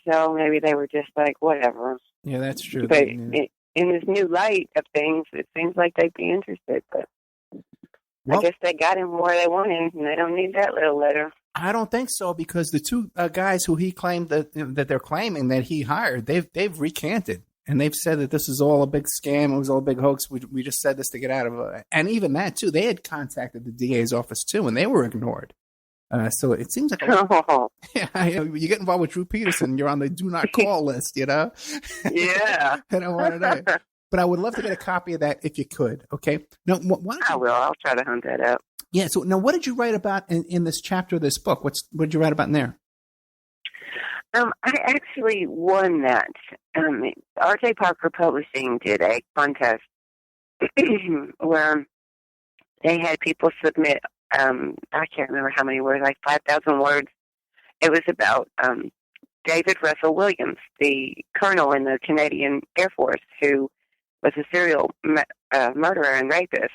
So maybe they were just like, whatever. Yeah, that's true. But in this new light of things, it seems like they'd be interested. But I guess they got him where they want him, and they don't need that little letter. I don't think so, because the two guys who he claimed that they're claiming that he hired, they've recanted. And they've said that this is all a big scam. It was all a big hoax. We just said this to get out of it. And even that, too, they had contacted the DA's office, too, and they were ignored. So it seems like you get involved with Drew Peterson, you're on the do not call list, Yeah. I don't want to know. But I would love to get a copy of that if you could, okay? Now, I will. I'll try to hunt that up. Yeah, so now what did you write about in this chapter of this book? What did you write about in there? I actually won that. R.J. Parker Publishing did a contest where they had people submit, I can't remember how many words, like 5,000 words. It was about David Russell Williams, the colonel in the Canadian Air Force, who was a serial murderer and rapist.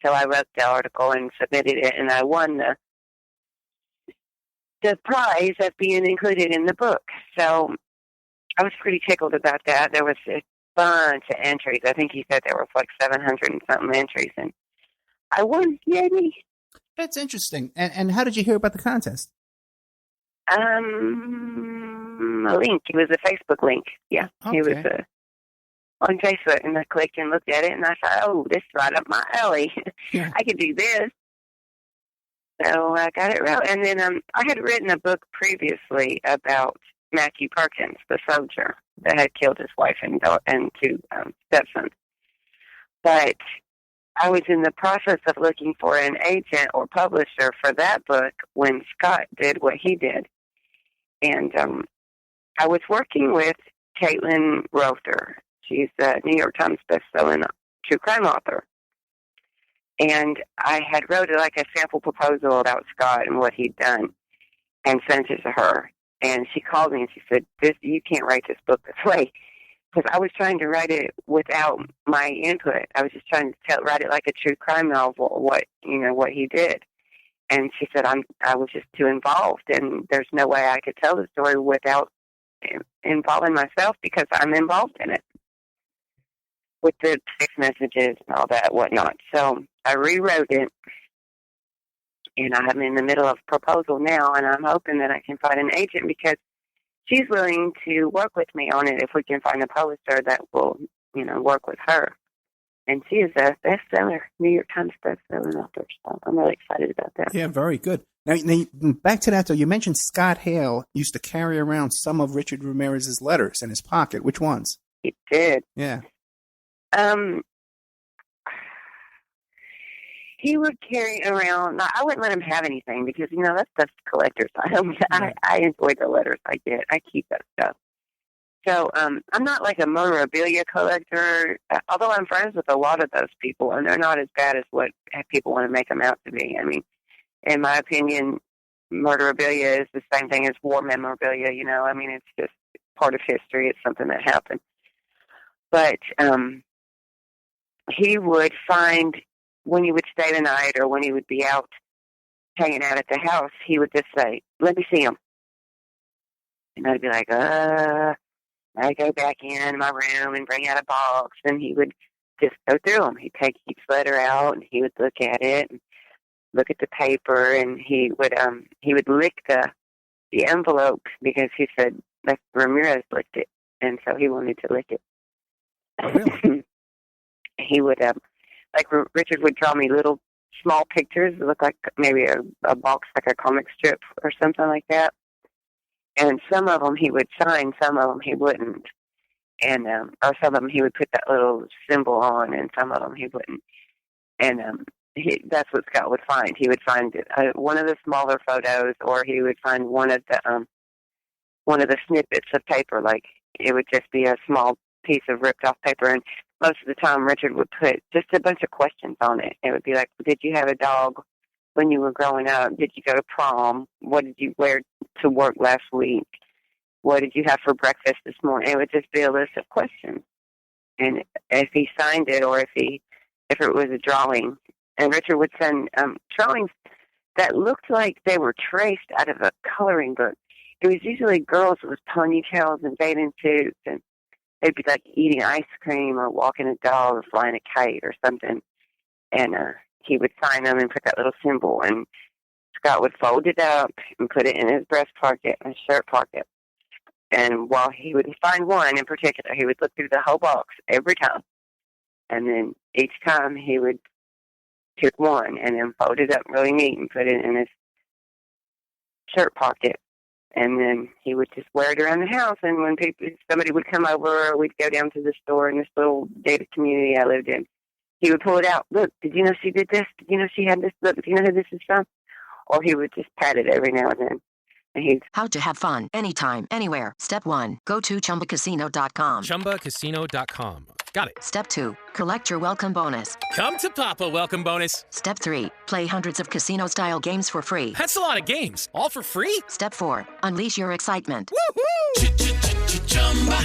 So I wrote the article and submitted it, and I won the prize of being included in the book. So I was pretty tickled about that. There was a bunch of entries. I think he said there were like 700 and something entries, and I won. Yay me. That's interesting. And how did you hear about the contest? A link. It was a Facebook link. Yeah. Okay. It was on Facebook, and I clicked and looked at it, and I thought, oh, this is right up my alley. Yeah. I could do this. So I got it right. And then I had written a book previously about Matthew Perkins, the soldier that had killed his wife and two stepsons. But I was in the process of looking for an agent or publisher for that book when Scott did what he did. And I was working with Caitlin Rother. She's a New York Times bestselling true crime author. And I had wrote like a sample proposal about Scott and what he'd done and sent it to her. And she called me and she said, you can't write this book this way. Because I was trying to write it without my input. I was just trying to write it like a true crime novel, what he did. And she said, I was just too involved, and there's no way I could tell the story without involving myself because I'm involved in it with the text messages and all that whatnot. So I rewrote it, and I'm in the middle of proposal now, and I'm hoping that I can find an agent because she's willing to work with me on it if we can find a publisher that will, work with her. And she is a bestseller, New York Times bestseller author. So I'm really excited about that. Yeah, very good. Now, back to that, though. You mentioned Scott Hale used to carry around some of Richard Ramirez's letters in his pocket. Which ones? He did. Yeah. He would carry around. I wouldn't let him have anything because that stuff's collector's items. I enjoy the letters I get. I keep that stuff. So I'm not like a memorabilia collector, although I'm friends with a lot of those people, and they're not as bad as what people want to make them out to be. I mean, in my opinion, memorabilia is the same thing as war memorabilia. I mean, it's just part of history. It's something that happened. But he would find, when he would stay the night or when he would be out hanging out at the house, he would just say, "Let me see him." And I'd be like, I go back in my room and bring out a box, and he would just go through them. He'd take each letter out, and he would look at it, and look at the paper, and he would lick the envelope because he said that Ramirez licked it, and so he wanted to lick it. Oh, really? He would, like Richard would draw me little small pictures that look like maybe a box, like a comic strip or something like that. And some of them he would sign, some of them he wouldn't. And or some of them he would put that little symbol on, and some of them he wouldn't. And that's what Scott would find. He would find one of the smaller photos, or he would find one of the snippets of paper. Like it would just be a small piece of ripped off paper. And most of the time, Richard would put just a bunch of questions on it. It would be like, "Did you have a dog when you were growing up? Did you go to prom? What did you wear to work last week? What did you have for breakfast this morning?" It would just be a list of questions. And if he signed it, or if it was a drawing, and Richard would send drawings that looked like they were traced out of a coloring book. It was usually girls with ponytails and bathing suits, and they'd be like eating ice cream or walking a dog or flying a kite or something. And he would sign them and put that little symbol, and Scott would fold it up and put it in his breast pocket and shirt pocket. And while he would find one in particular, he would look through the whole box every time. And then each time he would pick one and then fold it up really neat and put it in his shirt pocket. And then he would just wear it around the house. And when somebody would come over, or we'd go down to the store in this little gated community I lived in, he would pull it out. "Look, did you know she did this? Did you know she had this? Look, do you know who this is from?" Or he would just pat it every now and then. And How to have fun anytime, anywhere. Step 1. Go to ChumbaCasino.com. ChumbaCasino.com. Got it. Step 2. Collect your welcome bonus. Come to Papa Welcome Bonus. Step 3. Play hundreds of casino-style games for free. That's a lot of games, all for free? Step 4. Unleash your excitement.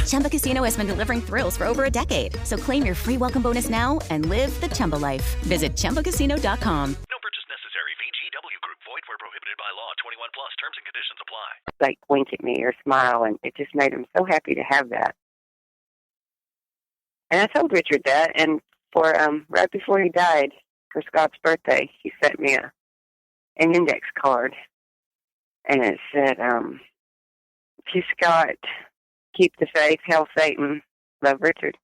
Chumba Casino has been delivering thrills for over a decade. So claim your free welcome bonus now and live the Chumba life. Visit ChumbaCasino.com. No purchase necessary. VGW Group. Void where prohibited by law. 21 plus. Terms and conditions apply. like wink at me or smile, and it just made him so happy to have that. And I told Richard that, and for right before he died, for Scott's birthday, he sent me an index card, and it said, "To Scott, keep the faith, hail Satan, love Richard."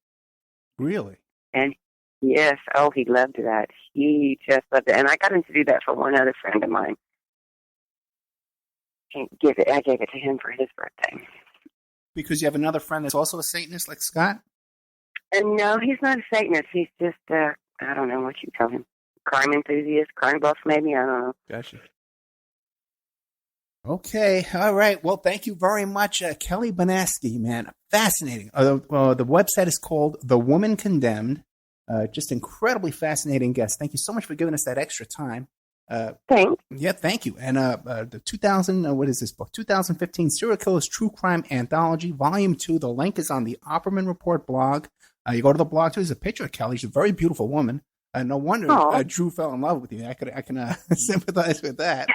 Really? And yes, oh, he loved that. He just loved it. And I got him to do that for one other friend of mine. I gave it to him for his birthday. Because you have another friend that's also a Satanist like Scott? And no, he's not a Satanist. He's just I don't know what you call him. Crime enthusiast, crime buff, maybe. I don't know. Gotcha. Okay. All right. Well, thank you very much, Kelly Baneski, man. Fascinating. The website is called The Woman Condemned. Just incredibly fascinating guest. Thank you so much for giving us that extra time. Thanks. Yeah, thank you. And the what is this book? 2015 Serial Killers True Crime Anthology, Volume 2. The link is on the Opperman Report blog. You go to the blog, too. There's a picture of Kelly. She's a very beautiful woman. No wonder Drew fell in love with you. I can sympathize with that.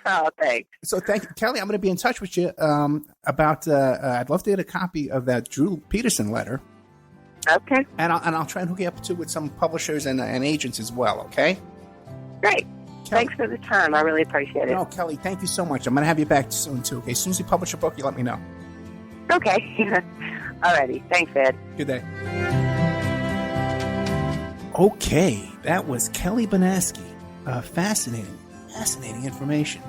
Oh, thanks. So thank you, Kelly. I'm going to be in touch with you about. I'd love to get a copy of that Drew Peterson letter. Okay. And I'll try and hook you up with some publishers and agents as well. Okay. Great. Kelly. Thanks for the time. I really appreciate it. No, Kelly, thank you so much. I'm going to have you back soon too. Okay. As soon as you publish a book, you let me know. Okay. Alrighty. Thanks, Ed. Good day. Okay, that was Kelly Baneski. Fascinating information.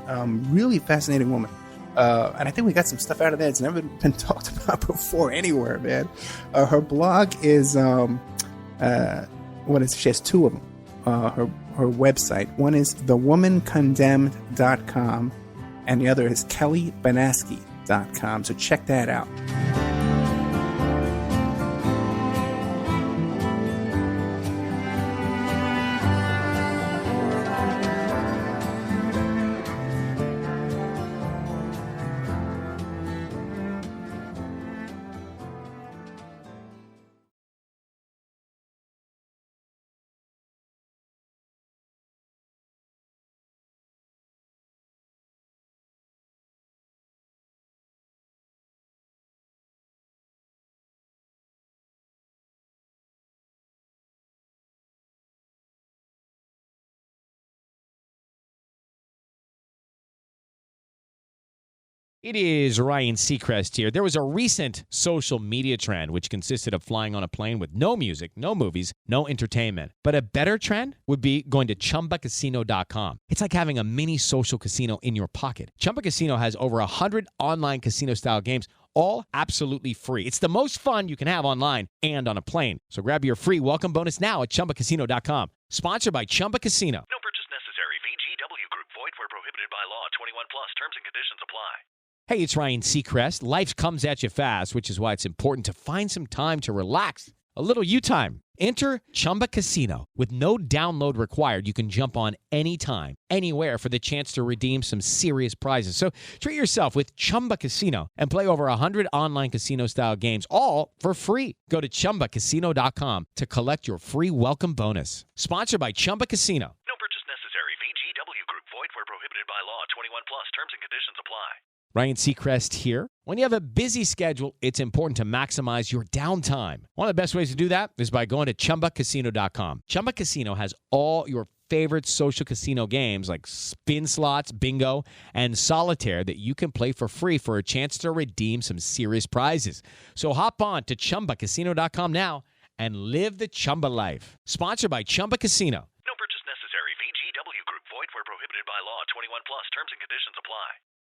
Really fascinating woman. And I think we got some stuff out of that. It's never been talked about before anywhere, man. Her blog is, she has two of them. Her website. One is thewomancondemned.com and the other is kellybaneski.com. So check that out. It is Ryan Seacrest here. There was a recent social media trend which consisted of flying on a plane with no music, no movies, no entertainment. But a better trend would be going to ChumbaCasino.com. It's like having a mini social casino in your pocket. Chumba Casino has over 100 online casino-style games, all absolutely free. It's the most fun you can have online and on a plane. So grab your free welcome bonus now at ChumbaCasino.com. Sponsored by Chumba Casino. No purchase necessary. VGW Group. Void where prohibited by law. 21 plus. Terms and conditions apply. Hey, it's Ryan Seacrest. Life comes at you fast, which is why it's important to find some time to relax. A little you time. Enter Chumba Casino. With no download required, you can jump on anytime, anywhere for the chance to redeem some serious prizes. So treat yourself with Chumba Casino and play over 100 online casino-style games, all for free. Go to ChumbaCasino.com to collect your free welcome bonus. Sponsored by Chumba Casino. No purchase necessary. VGW Group. Void where prohibited by law. 21 plus. Terms and conditions apply. Ryan Seacrest here. When you have a busy schedule, it's important to maximize your downtime. One of the best ways to do that is by going to ChumbaCasino.com. Chumba Casino has all your favorite social casino games like spin slots, bingo, and solitaire that you can play for free for a chance to redeem some serious prizes. So hop on to ChumbaCasino.com now and live the Chumba life. Sponsored by Chumba Casino. No purchase necessary. VGW Group. Void where prohibited by law. 21 plus. Terms and conditions apply.